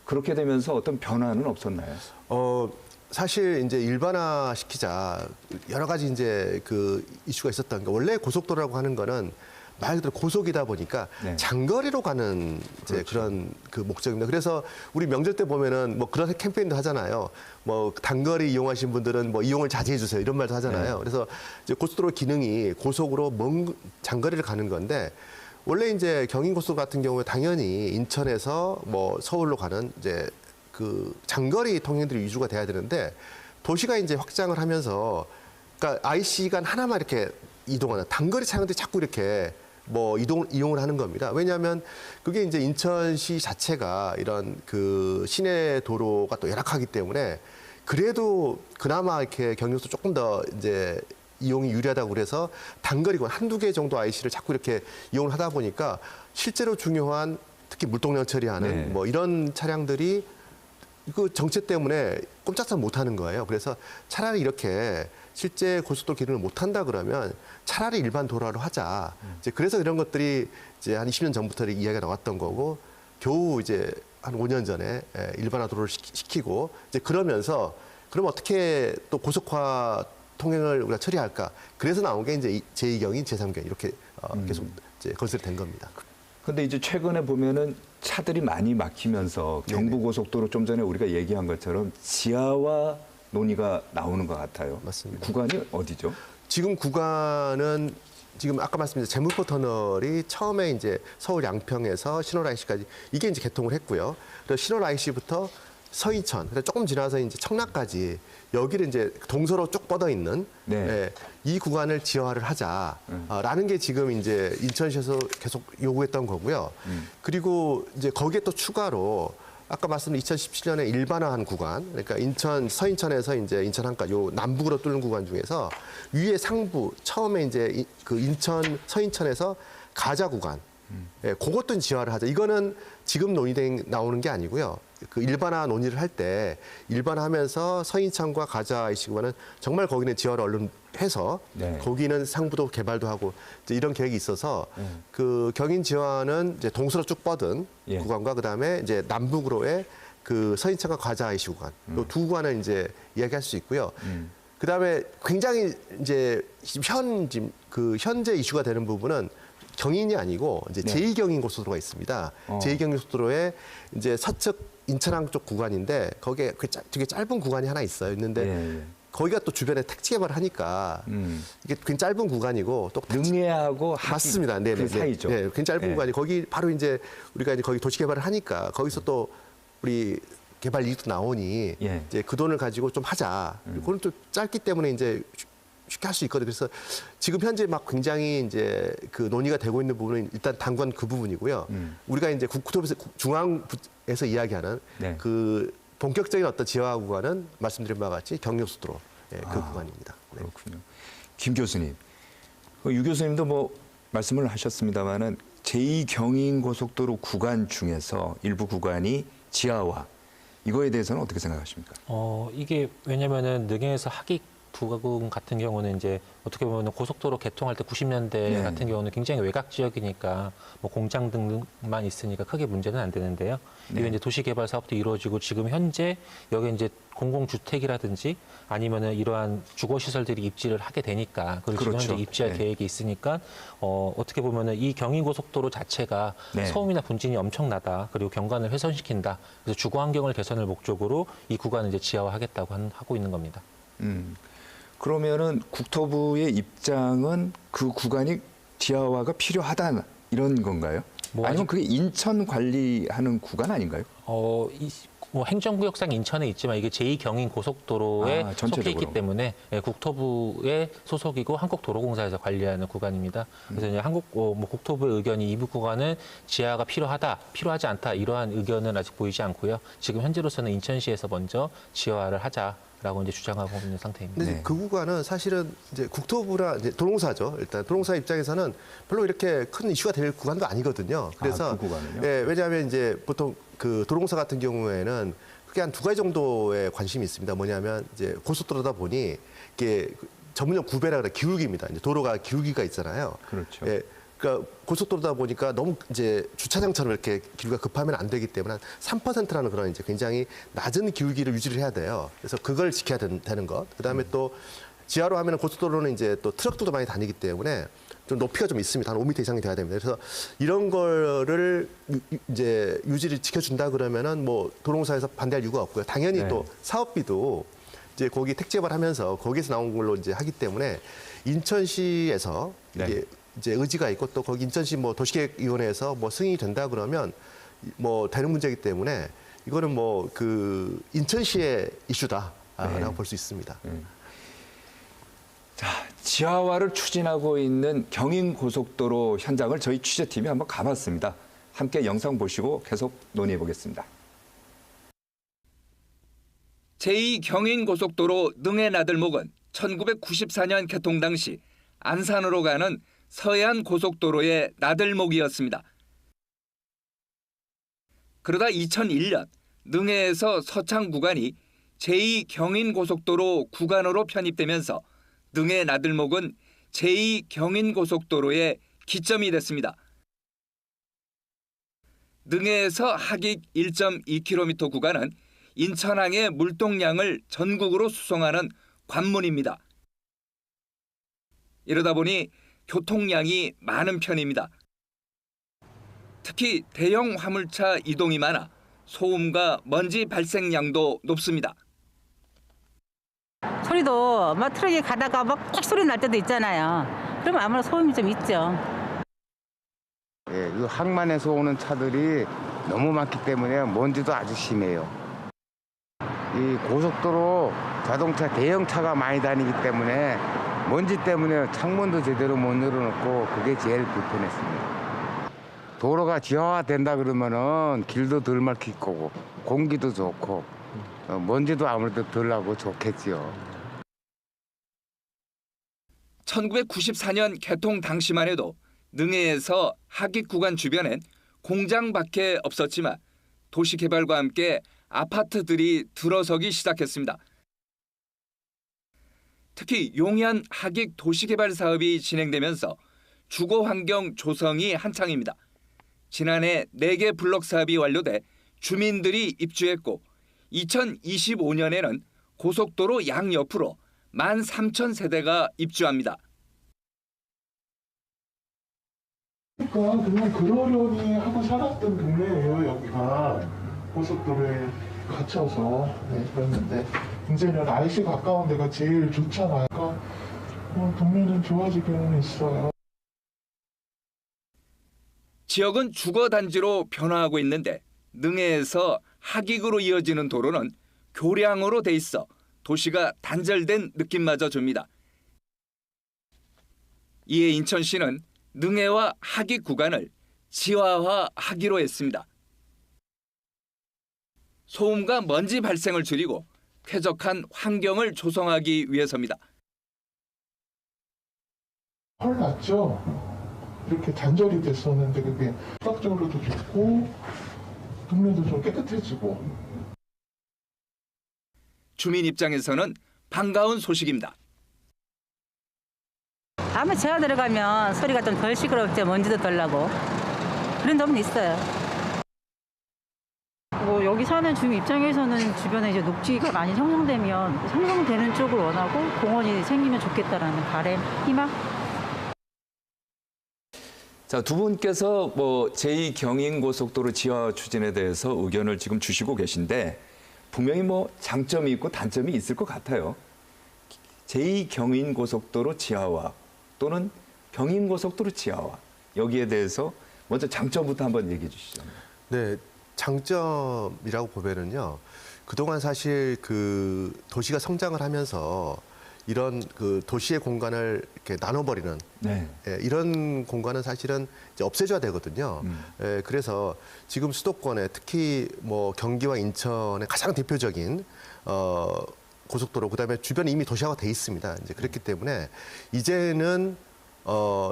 그렇게 되면서 어떤 변화는 없었나요? 사실 이제 일반화 시키자 여러 가지 이제 그 이슈가 있었던 게, 원래 고속도로라고 하는 거는 말 그대로 고속이다 보니까 네. 장거리로 가는 이제 그렇죠. 그런 그 목적입니다. 그래서 우리 명절 때 보면은 뭐 그런 캠페인도 하잖아요. 뭐 단거리 이용하신 분들은 뭐 이용을 자제해 주세요 이런 말도 하잖아요. 네. 그래서 이제 고속도로 기능이 고속으로 먼 장거리를 가는 건데 원래 이제 경인고속도로 같은 경우에 당연히 인천에서 뭐 서울로 가는 이제 그 장거리 통행들이 위주가 돼야 되는데 도시가 이제 확장을 하면서 그러니까 IC 간 하나만 이렇게 이동하는 단거리 차량들이 자꾸 이렇게 뭐 이용을 하는 겁니다. 왜냐하면 그게 이제 인천시 자체가 이런 그 시내 도로가 또 열악하기 때문에 그래도 그나마 이렇게 경유소 조금 더 이제 이용이 유리하다고 그래서 단거리건 한두 개 정도 IC를 자꾸 이렇게 이용을 하다 보니까 실제로 중요한 특히 물동량 처리하는 네. 뭐 이런 차량들이 그 정체 때문에 꼼짝도 못하는 거예요. 그래서 차라리 이렇게 실제 고속도로 기능을 못한다 그러면 차라리 일반 도로로 하자. 이제 그래서 이런 것들이 이제 한 20년 전부터 이야기가 나왔던 거고 겨우 이제 한 5년 전에 일반화 도로를 시키고 이제 그러면서 그럼 어떻게 또 고속화 통행을 우리가 처리할까? 그래서 나온 게 이제 제2경인, 제3경인 이렇게 계속 이제 건설이 된 겁니다. 근데 이제 최근에 보면은 차들이 많이 막히면서 경부고속도로 좀 전에 우리가 얘기한 것처럼 지하화 논의가 나오는 것 같아요. 맞습니다. 구간이 어디죠? 지금 구간은 지금 아까 말씀드린 제물포 터널이 처음에 이제 서울 양평에서 신월 IC까지 이게 이제 개통을 했고요. 그래서 신월 IC부터 서인천, 그래서 조금 지나서 이제 청라까지 여기를 이제 동서로 쭉 뻗어 있는 네. 예, 이 구간을 지하화를 하자라는 게 지금 이제 인천시에서 계속 요구했던 거고요. 그리고 이제 거기에 또 추가로 아까 말씀드린 2017년에 일반화한 구간, 그러니까 인천 서인천에서 이제 인천 한가 요 남북으로 뚫는 구간 중에서 위에 상부 처음에 이제 그 인천 서인천에서 가자 구간, 예, 그것도 지하화를 하자. 이거는 지금 논의된 나오는 게 아니고요. 그 일반화 논의를 할 때 일반화하면서 서인천과 가자 IC 구간은 정말 거기는 지하화를 얼른 해서 네. 거기는 상부도 개발도 하고 이제 이런 계획이 있어서 그 경인 지하화는 이제 동서로 쭉 뻗은 예. 구간과 그다음에 이제 남북으로의 그 서인천과 가자 IC 구간 이 두 구간을 이제 이야기할 수 있고요. 그다음에 굉장히 이제 현재 이슈가 되는 부분은 경인이 아니고 이제 네. 제2경인 고속도로가 있습니다. 제2경인 고속도로에 이제 서측 인천항 쪽 구간인데 거기에 되게 짧은 구간이 하나 있어요. 있는데 예, 예. 거기가 또 주변에 택지 개발을 하니까 이게 굉장히 짧은 구간이고 또 능해하고 맞습니다. 네, 그 네, 사이죠. 네, 굉장히 짧은 예. 구간이 거기 바로 이제 우리가 이제 거기 도시 개발을 하니까 거기서 또 우리 개발 이익도 나오니 예. 이제 그 돈을 가지고 좀 하자. 그건 또 짧기 때문에 이제 쉽게 할 수 있거든요. 그래서 지금 현재 막 굉장히 이제 그 논의가 되고 있는 부분은 일단 당관 그 부분이고요. 우리가 이제 국토부에서 중앙에서 이야기하는 네. 그 본격적인 어떤 지하화 구간은 말씀드린 바와 같이 경유고속도로 그 구간입니다. 네. 그렇군요. 김 교수님, 유 교수님도 뭐 말씀을 하셨습니다마는 제2경인 고속도로 구간 중에서 일부 구간이 지하화 이거에 대해서는 어떻게 생각하십니까? 이게 왜냐면은 능해에서 하객 부근 같은 경우는 이제 어떻게 보면 고속도로 개통할 때 90년대 네. 같은 경우는 굉장히 외곽 지역이니까 뭐 공장 등만 있으니까 크게 문제는 안 되는데요. 네. 이게 이제 도시개발 사업도 이루어지고 지금 현재 여기 이제 공공주택이라든지 아니면은 이러한 주거시설들이 입지를 하게 되니까 그리고 그렇죠. 지금 현재 입지할 네. 계획이 있으니까 어떻게 보면은 이 경인고속도로 자체가 네. 소음이나 분진이 엄청나다 그리고 경관을 훼손시킨다. 그래서 주거 환경을 개선을 목적으로 이 구간을 이제 지하화하겠다고 하고 있는 겁니다. 그러면은 국토부의 입장은 그 구간이 지하화가 필요하다 이런 건가요? 뭐 아니면 그게 인천 관리하는 구간 아닌가요? 뭐 행정구역상 인천에 있지만 이게 제2경인 고속도로에 속해 전체적으로. 있기 때문에 국토부의 소속이고 한국도로공사에서 관리하는 구간입니다. 그래서 이제 뭐 국토부의 의견이 이 구간은 지하가 필요하다, 필요하지 않다 이러한 의견은 아직 보이지 않고요. 지금 현재로서는 인천시에서 먼저 지하화를 하자라고 이제 주장하고 있는 상태입니다. 근데 네. 그 구간은 사실은 이제 국토부라 이제 도로공사죠. 일단 도로공사 입장에서는 별로 이렇게 큰 이슈가 될 구간도 아니거든요. 그래서 그 구간은요? 예, 왜냐하면 이제 보통 그 도로공사 같은 경우에는 크게 한 두 가지 정도의 관심이 있습니다. 뭐냐면 이제 고속도로다 보니 이게 전문용 구배라 그래 기울기입니다. 이제 도로가 기울기가 있잖아요. 그렇죠. 예, 그러니까 고속도로다 보니까 너무 이제 주차장처럼 이렇게 기울기가 급하면 안 되기 때문에 한 3%라는 그런 이제 굉장히 낮은 기울기를 유지를 해야 돼요. 그래서 그걸 지켜야 되는 것. 그다음에 또 지하로 하면 고속도로는 이제 또 트럭들도 많이 다니기 때문에 좀 높이가 좀 있습니다. 한 5m 이상이 돼야 됩니다. 그래서 이런 거를 이제 유지를 지켜준다 그러면은 뭐 도로공사에서 반대할 이유가 없고요. 당연히 네. 또 사업비도 이제 거기 택지개발하면서 거기에서 나온 걸로 이제 하기 때문에 인천시에서 네. 이게 이제 의지가 있고 또 거기 인천시 뭐 도시계획위원회에서 뭐 승인이 된다 그러면 뭐 되는 문제이기 때문에 이거는 뭐 그 인천시의 이슈다라고 볼 수 있습니다. 자, 지하화를 추진하고 있는 경인고속도로 현장을 저희 취재팀이 한번 가봤습니다. 함께 영상 보시고 계속 논의해 보겠습니다. 제2경인고속도로 능해 나들목은 1994년 개통 당시 안산으로 가는 서해안 고속도로의 나들목이었습니다. 그러다 2001년 능해에서 서창 구간이 제2경인고속도로 구간으로 편입되면서 능해 나들목은 제2경인고속도로의 기점이 됐습니다. 능해에서 하객 1.2km 구간은 인천항의 물동량을 전국으로 수송하는 관문입니다. 이러다 보니 교통량이 많은 편입니다. 특히 대형 화물차 이동이 많아 소음과 먼지 발생량도 높습니다. 소리도 막 트럭이 가다가 막 킥 소리 날 때도 있잖아요. 그러면 아무래도 소음이 좀 있죠. 예, 이 항만에서 오는 차들이 너무 많기 때문에 먼지도 아주 심해요. 이 고속도로 자동차 대형차가 많이 다니기 때문에 먼지 때문에 창문도 제대로 못 열어놓고 그게 제일 불편했습니다. 도로가 지하화된다 그러면은 길도 덜 막힐 거고 공기도 좋고 먼지도 아무래도 덜 나고 좋겠지요. 1994년 개통 당시만 해도 능해에서 하객 구간 주변엔 공장밖에 없었지만 도시개발과 함께 아파트들이 들어서기 시작했습니다. 특히 용현 하객 도시개발 사업이 진행되면서 주거환경 조성이 한창입니다. 지난해 4개 블록 사업이 완료돼 주민들이 입주했고 2025년에는 고속도로 양옆으로 13,000세대가 입주합니다. 그러니까 그냥 그러려니 하고 살았던 동네예요. 여기가 고속도로에 갇혀서 그랬는데 이제는 IC 가까운 데가 제일 좋잖아요. 그러니까 동네는 좋아지기는 있어요. 지역은 주거단지로 변화하고 있는데 능해에서 하객으로 이어지는 도로는 교량으로 돼 있어 도시가 단절된 느낌마저 줍니다. 이에 인천시는 능해와 하객 구간을 지하화하기로 했습니다. 소음과 먼지 발생을 줄이고 쾌적한 환경을 조성하기 위해서입니다. 헐 났죠? 이렇게 단절이 됐었는데 그게 시각적으로도 좋고 동네도 좀 깨끗해지고. 주민 입장에서는 반가운 소식입니다. 밤에 지하 들어가면 소리가 좀 덜 시끄럽죠. 먼지도 덜 나고. 그런 점은 있어요. 뭐 여기 사는 주민 입장에서는 주변에 이제 녹지가 많이 형성되는 쪽을 원하고 공원이 생기면 좋겠다라는 바람, 희망. 자, 두 분께서 뭐 제2경인고속도로 지하화 추진에 대해서 의견을 지금 주시고 계신데 분명히 뭐 장점이 있고 단점이 있을 것 같아요. 제2경인고속도로 지하화 또는 경인고속도로 지하화 여기에 대해서 먼저 장점부터 한번 얘기해 주시죠. 네, 장점이라고 보면은요. 그동안 사실 그 도시가 성장을 하면서 이런 그 도시의 공간을 이렇게 나눠버리는 네. 이런 공간은 사실은 이제 없애줘야 되거든요. 그래서 지금 수도권에 특히 뭐 경기와 인천의 가장 대표적인 고속도로 그다음에 주변에 이미 도시화가 돼 있습니다. 이제 그렇기 때문에 이제는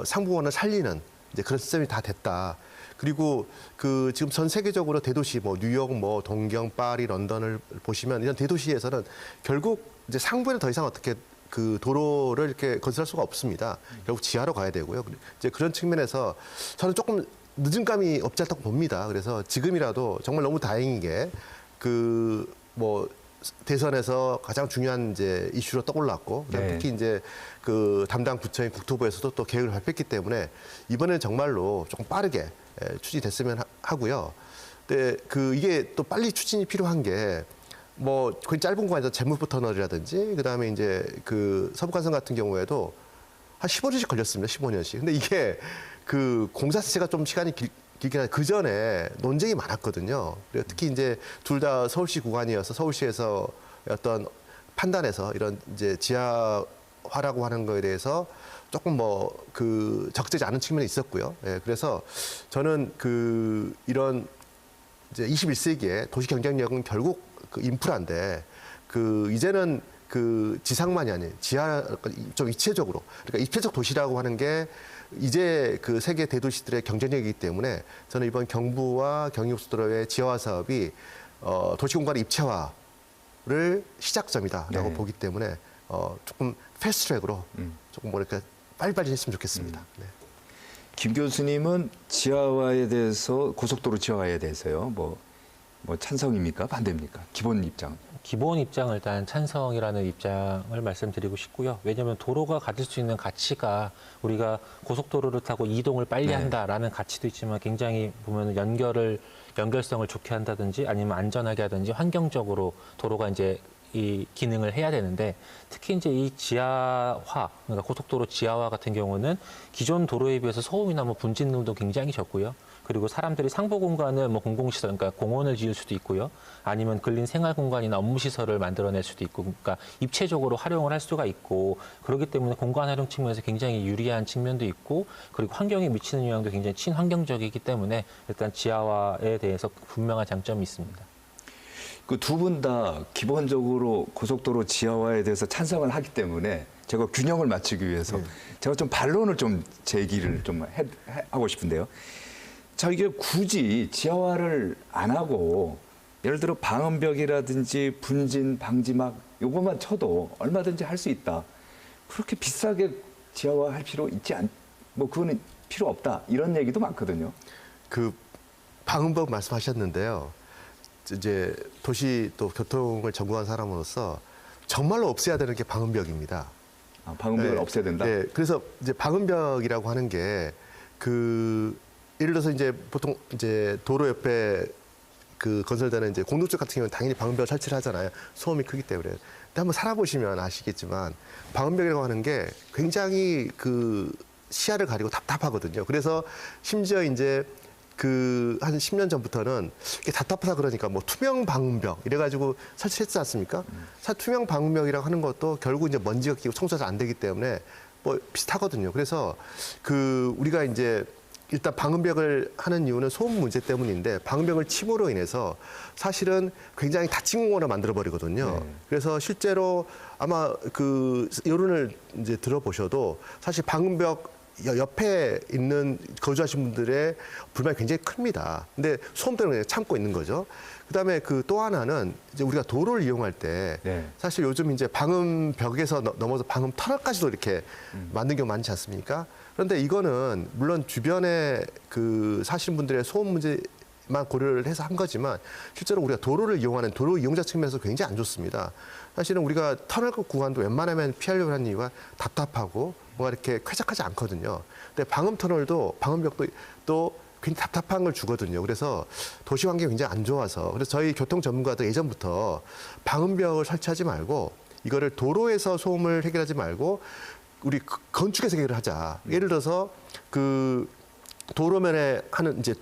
상부원을 살리는 이제 그런 시스템이 다 됐다. 그리고 그 지금 전 세계적으로 대도시 뭐 뉴욕, 뭐 동경, 파리, 런던을 보시면 이런 대도시에서는 결국 이제 상부에는 더 이상 어떻게 그 도로를 이렇게 건설할 수가 없습니다. 결국 지하로 가야 되고요. 이제 그런 측면에서 저는 조금 늦은 감이 없지 않다고 봅니다. 그래서 지금이라도 정말 너무 다행인 게 그 뭐 대선에서 가장 중요한 이제 이슈로 떠올랐고 네. 특히 이제 그 담당 부처인 국토부에서도 또 계획을 발표했기 때문에 이번에는 정말로 조금 빠르게 추진됐으면 하고요. 근데 이게 또 빨리 추진이 필요한 게 뭐 거의 짧은 구간에서 제물포 터널이라든지 그다음에 이제 그 서부간선 같은 경우에도 한 15년씩 걸렸습니다. 15년씩. 근데 이게 그 공사 자체가 좀 시간이 길긴 한데 그 전에 논쟁이 많았거든요. 그리고 특히 이제 둘 다 서울시 구간이어서 서울시에서 어떤 판단에서 이런 이제 지하화라고 하는 거에 대해서 조금 뭐 그 적절하지 않은 측면이 있었고요. 예, 그래서 저는 이런 이제 21세기에 도시 경쟁력은 결국 그 인프라인데 이제는 지상만이 아닌 지하 좀 입체적으로 그러니까 입체적 도시라고 하는 게 이제 그 세계 대도시들의 경쟁력이기 때문에 저는 이번 경부와 경의고속도로의 지하화 사업이 도시공간의 입체화를 시작점이다라고 네. 보기 때문에 조금 패스트트랙으로 조금 뭐랄까 빨리빨리 했으면 좋겠습니다. 네. 김 교수님은 지하화에 대해서 고속도로 지하화에 대해서요. 뭐 찬성입니까? 반대입니까? 기본 입장. 기본 입장을 일단 찬성이라는 입장을 말씀드리고 싶고요. 왜냐하면 도로가 가질 수 있는 가치가 우리가 고속도로를 타고 이동을 빨리 네. 한다라는 가치도 있지만 굉장히 보면 연결성을 좋게 한다든지 아니면 안전하게 하든지 환경적으로 도로가 이제 이 기능을 해야 되는데 특히 이제 이 지하화, 그러니까 고속도로 지하화 같은 경우는 기존 도로에 비해서 소음이나 뭐 분진능도 굉장히 적고요. 그리고 사람들이 상부 공간을 뭐 공공시설, 그러니까 공원을 지을 수도 있고요. 아니면 근린 생활 공간이나 업무 시설을 만들어낼 수도 있고, 그러니까 입체적으로 활용을 할 수가 있고, 그렇기 때문에 공간 활용 측면에서 굉장히 유리한 측면도 있고, 그리고 환경에 미치는 영향도 굉장히 친환경적이기 때문에 일단 지하화에 대해서 분명한 장점이 있습니다. 그 두 분 다 기본적으로 고속도로 지하화에 대해서 찬성을 하기 때문에 제가 균형을 맞추기 위해서 제가 좀 반론을 좀 제기를 좀 하고 싶은데요. 자, 이게 굳이 지하화를 안 하고 예를 들어 방음벽이라든지 분진, 방지막 요것만 쳐도 얼마든지 할 수 있다. 그렇게 비싸게 지하화할 필요 뭐 그거는 필요 없다. 이런 얘기도 많거든요. 방음벽 말씀하셨는데요. 이제 도시 또 교통을 전공한 사람으로서 정말로 없애야 되는 게 방음벽입니다. 아, 방음벽을 네. 없애야 된다. 네. 그래서 이제 방음벽이라고 하는 게 예를 들어서 이제 보통 이제 도로 옆에 건설되는 이제 공동주택 같은 경우는 당연히 방음벽을 설치를 하잖아요. 소음이 크기 때문에. 근데 한번 살아보시면 아시겠지만 방음벽이라고 하는 게 굉장히 시야를 가리고 답답하거든요. 그래서 심지어 이제 한 10년 전부터는 이게 답답하다 그러니까 뭐 투명 방음벽 이래가지고 설치했지 않습니까? 투명 방음벽이라고 하는 것도 결국 이제 먼지가 끼고 청소가 잘 안 되기 때문에 뭐 비슷하거든요. 그래서 우리가 이제 일단 방음벽을 하는 이유는 소음 문제 때문인데 방음벽을 침으로 인해서 사실은 굉장히 닫힌 공간을 만들어 버리거든요. 네. 그래서 실제로 아마 여론을 이제 들어보셔도 사실 방음벽 옆에 있는 거주하신 분들의 불만이 굉장히 큽니다. 근데 소음 때문에 참고 있는 거죠. 그다음에 또 하나는 이제 우리가 도로를 이용할 때 네. 사실 요즘 이제 방음벽에서 넘어서 방음 터널까지도 이렇게 만든 경우 많지 않습니까? 그런데 이거는 물론 주변에 사시는 분들의 소음 문제만 고려를 해서 한 거지만 실제로 우리가 도로를 이용하는 도로 이용자 측면에서 굉장히 안 좋습니다. 사실은 우리가 터널 구간도 웬만하면 피하려고 하는 이유가 답답하고 뭐가 이렇게 쾌적하지 않거든요. 근데 방음 터널도 방음벽도 또 굉장히 답답한 걸 주거든요. 그래서 도시 환경이 굉장히 안 좋아서 그래서 저희 교통 전문가도 예전부터 방음벽을 설치하지 말고 이거를 도로에서 소음을 해결하지 말고 우리 건축에서 해결을 하자. 예를 들어서 도로면에 하는 이제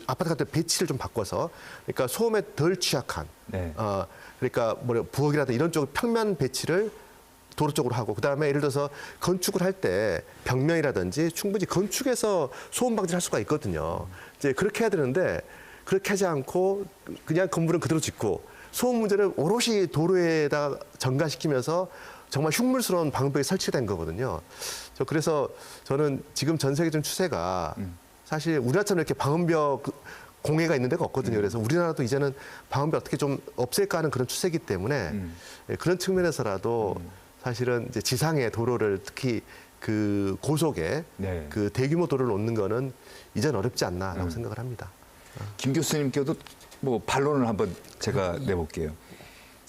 아파트 같은 배치를 좀 바꿔서 그러니까 소음에 덜 취약한 네. 그러니까 부엌이라든지 이런 쪽 평면 배치를 도로 쪽으로 하고 그다음에 예를 들어서 건축을 할 때 벽면이라든지 충분히 건축에서 소음 방지를 할 수가 있거든요. 이제 그렇게 해야 되는데 그렇게 하지 않고 그냥 건물은 그대로 짓고 소음 문제를 오롯이 도로에다 전가시키면서 정말 흉물스러운 방음벽이 설치된 거거든요. 그래서 저는 지금 전 세계적인 추세가 사실 우리나라처럼 이렇게 방음벽 공해가 있는 데가 없거든요. 그래서 우리나라도 이제는 방음벽 어떻게 좀 없앨까 하는 그런 추세이기 때문에 그런 측면에서라도 사실은 이제 지상의 도로를 특히 고속에 네. 대규모 도로를 놓는 거는 이제는 어렵지 않나라고 생각을 합니다. 김 교수님께도 뭐 반론을 한번 제가 내볼게요.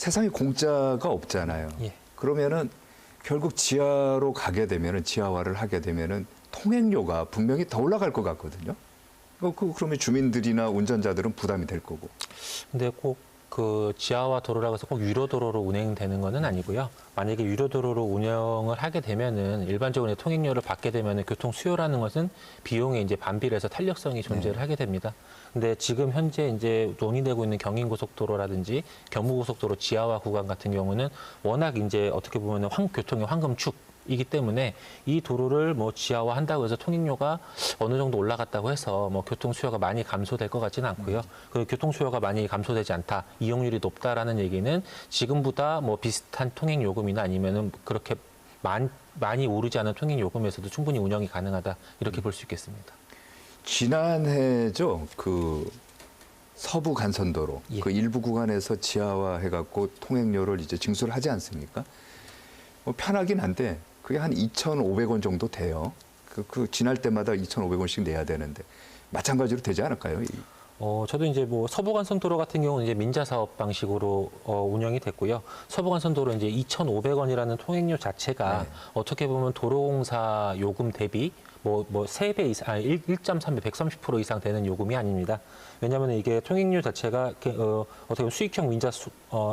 세상에 공짜가 없잖아요. 예. 그러면은 결국 지하로 가게 되면은 지하화를 하게 되면은 통행료가 분명히 더 올라갈 것 같거든요. 그러면 주민들이나 운전자들은 부담이 될 거고. 근데 꼭 그 지하화 도로라고 해서 꼭 유료도로로 운행되는 것은 아니고요. 만약에 유료도로로 운영을 하게 되면은 일반적으로 통행료를 받게 되면은 교통 수요라는 것은 비용에 이제 반비례해서 탄력성이 존재를 하게 됩니다. 근데 지금 현재 이제 논의되고 있는 경인고속도로라든지 경부고속도로 지하화 구간 같은 경우는 워낙 이제 어떻게 보면은 교통의 황금축이기 때문에 이 도로를 뭐 지하화 한다고 해서 통행료가 어느 정도 올라갔다고 해서 뭐 교통 수요가 많이 감소될 것 같지는 않고요. 그 교통 수요가 많이 감소되지 않다, 이용률이 높다라는 얘기는 지금보다 뭐 비슷한 통행 요금이나 아니면은 그렇게 많이 오르지 않은 통행 요금에서도 충분히 운영이 가능하다 이렇게 볼 수 있겠습니다. 지난해죠. 그 서부 간선도로 예. 그 일부 구간에서 지하화 해갖고 통행료를 이제 징수를 하지 않습니까? 뭐 편하긴 한데 그게 한 2,500원 정도 돼요. 그 지날 때마다 2,500원씩 내야 되는데 마찬가지로 되지 않을까요? 저도 이제 뭐 서부간선도로 같은 경우는 이제 민자 사업 방식으로 운영이 됐고요. 서부간선도로 이제 2,500원이라는 통행료 자체가 어떻게 보면 도로공사 요금 대비 뭐 3배 이상, 1.3배, 130% 이상 되는 요금이 아닙니다. 왜냐하면 이게 통행료 자체가 어떻게 보면 수익형 민자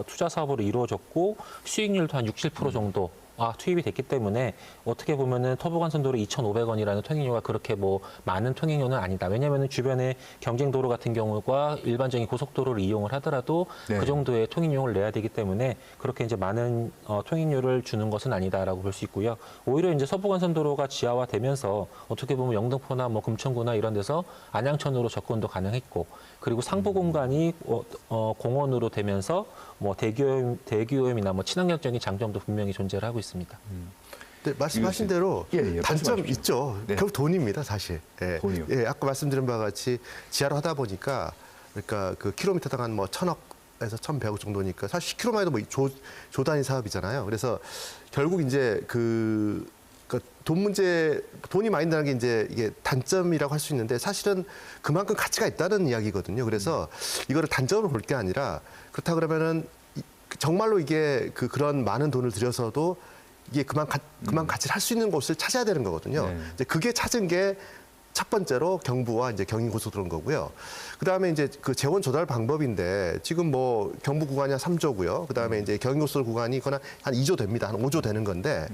투자 사업으로 이루어졌고 수익률도 한 6, 7% 정도 투입이 됐기 때문에 어떻게 보면은 서부간선도로 2,500원이라는 통행료가 그렇게 뭐 많은 통행료는 아니다. 왜냐하면 주변에 경쟁도로 같은 경우가 일반적인 고속도로를 이용을 하더라도 네. 그 정도의 통행료를 내야 되기 때문에 그렇게 이제 많은 통행료를 주는 것은 아니다라고 볼 수 있고요. 오히려 이제 서부간선도로가 지하화되면서 어떻게 보면 영등포나 뭐 금천구나 이런 데서 안양천으로 접근도 가능했고 그리고 상부 공간이 공원으로 되면서 뭐 대기오염이나 뭐 친환경적인 장점도 분명히 존재를 하고 있습니다. 네, 말씀하신 대로 예, 단점 말씀하십시오. 있죠. 네. 결국 돈입니다, 사실. 예. 돈이요? 예, 아까 말씀드린 바와 같이 지하로 하다 보니까 그러니까 그 킬로미터당 한 뭐 1,000억에서 1,100억 정도니까 사실 10km만 해도 뭐 조 단위 사업이잖아요. 그래서 결국 이제 돈 문제, 돈이 많이 나는 게 이제 이게 단점이라고 할 수 있는데 사실은 그만큼 가치가 있다는 이야기거든요. 그래서 이거를 단점으로 볼 게 아니라 그렇다 그러면은 정말로 이게 그런 많은 돈을 들여서도 이게 그만 가치를 할 수 있는 곳을 찾아야 되는 거거든요. 네. 이제 그게 찾은 게 첫 번째로 경부와 이제 경인고속도로인 거고요. 그 다음에 이제 그 재원 조달 방법인데 지금 뭐 경부 구간이 한 3조고요. 그 다음에 이제 경인고속도로 구간이 거나 한 2조 됩니다. 한 5조 되는 건데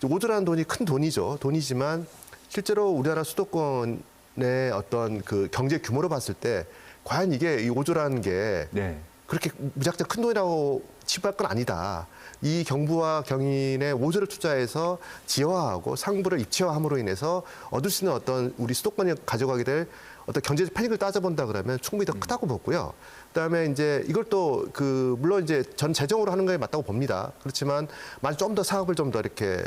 5조라는 돈이 큰 돈이죠. 돈이지만 실제로 우리나라 수도권의 어떤 그 경제 규모로 봤을 때 과연 이게 이 5조라는 게 네. 그렇게 무작정 큰 돈이라고 치부할 건 아니다. 이 경부와 경인에 5조를 투자해서 지하화하고 상부를 입체화함으로 인해서 얻을 수 있는 어떤 우리 수도권이 가져가게 될 어떤 경제적 편익을 따져본다 그러면 충분히 더 크다고 보고요. 그다음에 이제 이걸 또 물론 이제 전 재정으로 하는 거에 맞다고 봅니다. 그렇지만 만약 좀 더 사업을 좀 더 이렇게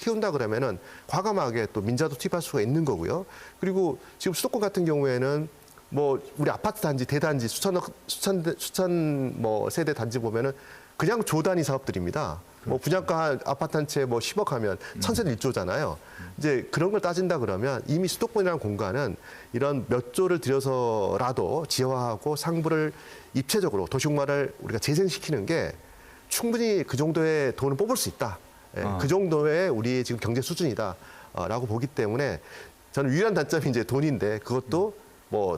키운다 그러면은 과감하게 또 민자도 투입할 수가 있는 거고요. 그리고 지금 수도권 같은 경우에는 뭐 우리 아파트 단지, 대단지 수천 뭐 세대 단지 보면은 그냥 조 단위 사업들입니다. 뭐 분양가 아파트 한 채 뭐 10억 하면 1,000세대 1조잖아요. 이제 그런 걸 따진다 그러면 이미 수도권이라는 공간은 이런 몇 조를 들여서라도 지하화하고 상부를 입체적으로 도시공간을 우리가 재생시키는 게 충분히 그 정도의 돈을 뽑을 수 있다. 예, 그 정도의 우리 지금 경제 수준이다라고 보기 때문에 저는 유일한 단점이 이제 돈인데 그것도 뭐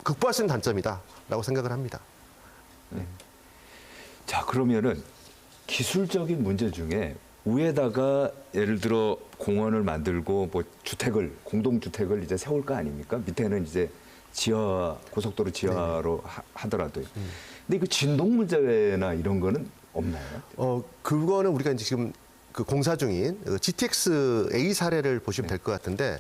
극복할 수 있는 단점이다라고 생각을 합니다. 자, 그러면은 기술적인 문제 중에 위에다가 예를 들어 공원을 만들고 뭐 공동주택을 이제 세울 거 아닙니까? 밑에는 이제 고속도로 지하로 하더라도요. 근데 그 진동 문제나 이런 거는 없나요? 그거는 우리가 이제 지금 공사 중인 GTX A 사례를 보시면 될 것 같은데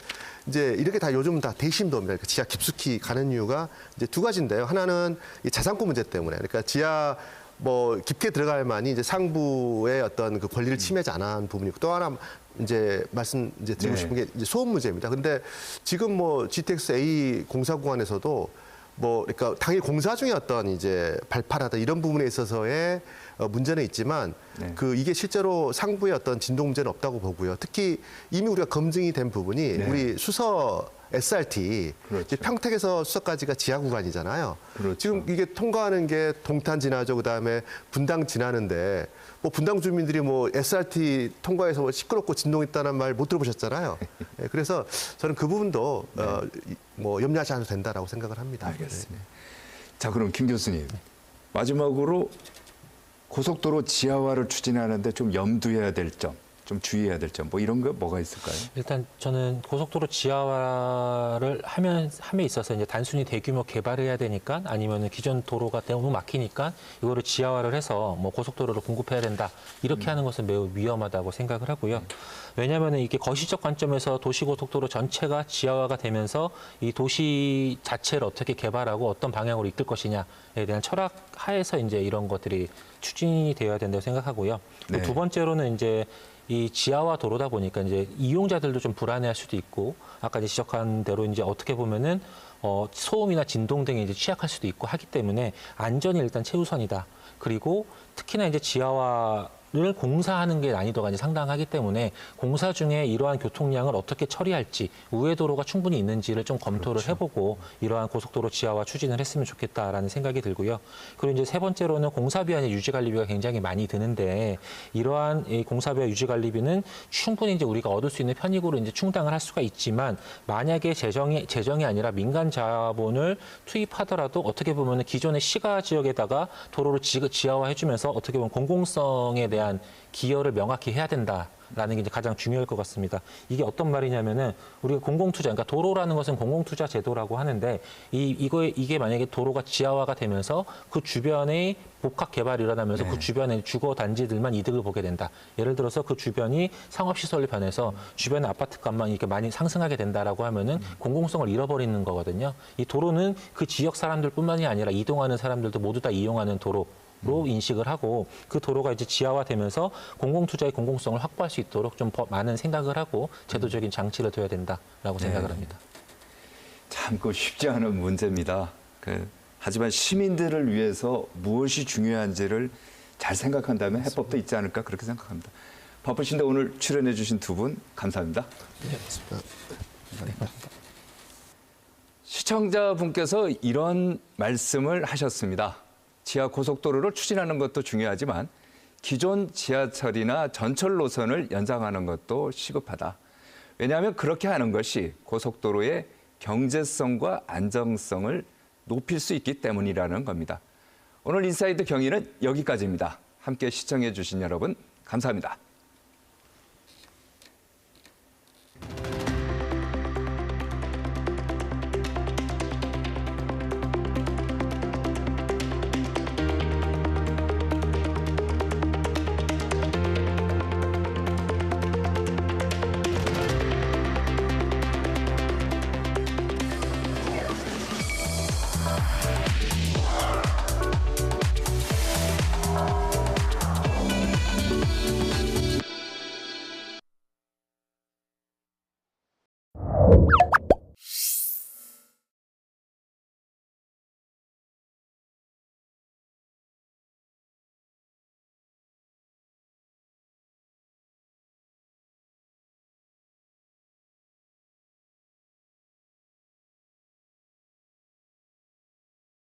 이제 이렇게 다 요즘 다 대심도입니다. 지하 깊숙이 가는 이유가 이제 두 가지인데요. 하나는 이 자산권 문제 때문에 그러니까 지하 뭐 깊게 들어갈 만이 이제 상부의 어떤 권리를 침해하지 않은 부분이고 또 하나 이제 드리고 싶은 게 이제 소음 문제입니다. 근데 지금 뭐 GTX A 공사 구간에서도 뭐 그러니까 당연히 공사 중에 어떤 이제 발파라든 이런 부분에 있어서의 문제는 있지만 이게 실제로 상부의 어떤 진동 문제는 없다고 보고요. 특히 이미 우리가 검증이 된 부분이 우리 수서 SRT 그렇죠. 이제 평택에서 수서까지가 지하 구간이잖아요. 그렇죠. 지금 이게 통과하는 게 동탄 지나죠. 그다음에 분당 지나는데 뭐 분당 주민들이 뭐 SRT 통과해서 뭐 시끄럽고 진동 있다는 말 못 들어보셨잖아요. 예, 그래서 저는 그 부분도 뭐 염려하지 않아도 된다라고 생각을 합니다. 알겠습니다. 자, 그럼 김 교수님 마지막으로 고속도로 지하화를 추진하는데 좀 염두해야 될 점, 좀 주의해야 될 점, 뭐 이런 거 뭐가 있을까요? 일단 저는 고속도로 지하화를 함에 있어서 이제 단순히 대규모 개발을 해야 되니까 아니면 기존 도로가 너무 막히니까 이거를 지하화를 해서 뭐 고속도로를 공급해야 된다. 이렇게 하는 것은 매우 위험하다고 생각을 하고요. 왜냐하면 이게 거시적 관점에서 도시고속도로 전체가 지하화가 되면서 이 도시 자체를 어떻게 개발하고 어떤 방향으로 이끌 것이냐에 대한 철학 하에서 이제 이런 것들이 추진이 되어야 된다고 생각하고요. 네. 두 번째로는 이제 이 지하화 도로다 보니까 이제 이용자들도 좀 불안해할 수도 있고 아까 이제 지적한 대로 이제 어떻게 보면은 소음이나 진동 등에 이제 취약할 수도 있고 하기 때문에 안전이 일단 최우선이다. 그리고 특히나 이제 지하화를 공사하는 게 난이도가 이제 상당하기 때문에 공사 중에 이러한 교통량을 어떻게 처리할지 우회 도로가 충분히 있는지를 좀 검토를 해보고 이러한 고속도로 지하화 추진을 했으면 좋겠다라는 생각이 들고요. 그리고 이제 세 번째로는 공사비와 유지관리비가 굉장히 많이 드는데 이러한 이 공사비와 유지관리비는 충분히 이제 우리가 얻을 수 있는 편익으로 이제 충당을 할 수가 있지만 만약에 재정이 아니라 민간 자본을 투입하더라도 어떻게 보면 기존의 시가 지역에다가 도로를 지하화해주면서 어떻게 보면 공공성에 대한 기여를 명확히 해야 된다라는 게 이제 가장 중요할 것 같습니다. 이게 어떤 말이냐면은 우리가 공공투자, 그러니까 도로라는 것은 공공투자 제도라고 하는데 이게 만약에 도로가 지하화가 되면서 그 주변에 복합 개발이 일어나면서 그 주변의 주거 단지들만 이득을 보게 된다. 예를 들어서 그 주변이 상업시설로 변해서 주변의 아파트값만 이렇게 많이 상승하게 된다라고 하면은 공공성을 잃어버리는 거거든요. 이 도로는 그 지역 사람들뿐만이 아니라 이동하는 사람들도 모두 다 이용하는 도로. 로 인식을 하고 그 도로가 이제 지하화되면서 공공투자의 공공성을 확보할 수 있도록 좀 많은 생각을 하고 제도적인 장치를 둬야 된다라고 생각을 합니다. 참 그 쉽지 않은 문제입니다. 하지만 시민들을 위해서 무엇이 중요한지를 잘 생각한다면 해법도 있지 않을까 그렇게 생각합니다. 바쁘신데 오늘 출연해 주신 두 분 감사합니다. 네, 맞습니다. 시청자분께서 이런 말씀을 하셨습니다. 지하 고속도로를 추진하는 것도 중요하지만 기존 지하철이나 전철 노선을 연장하는 것도 시급하다. 왜냐하면 그렇게 하는 것이 고속도로의 경제성과 안정성을 높일 수 있기 때문이라는 겁니다. 오늘 인사이드 경위는 여기까지입니다. 함께 시청해 주신 여러분 감사합니다.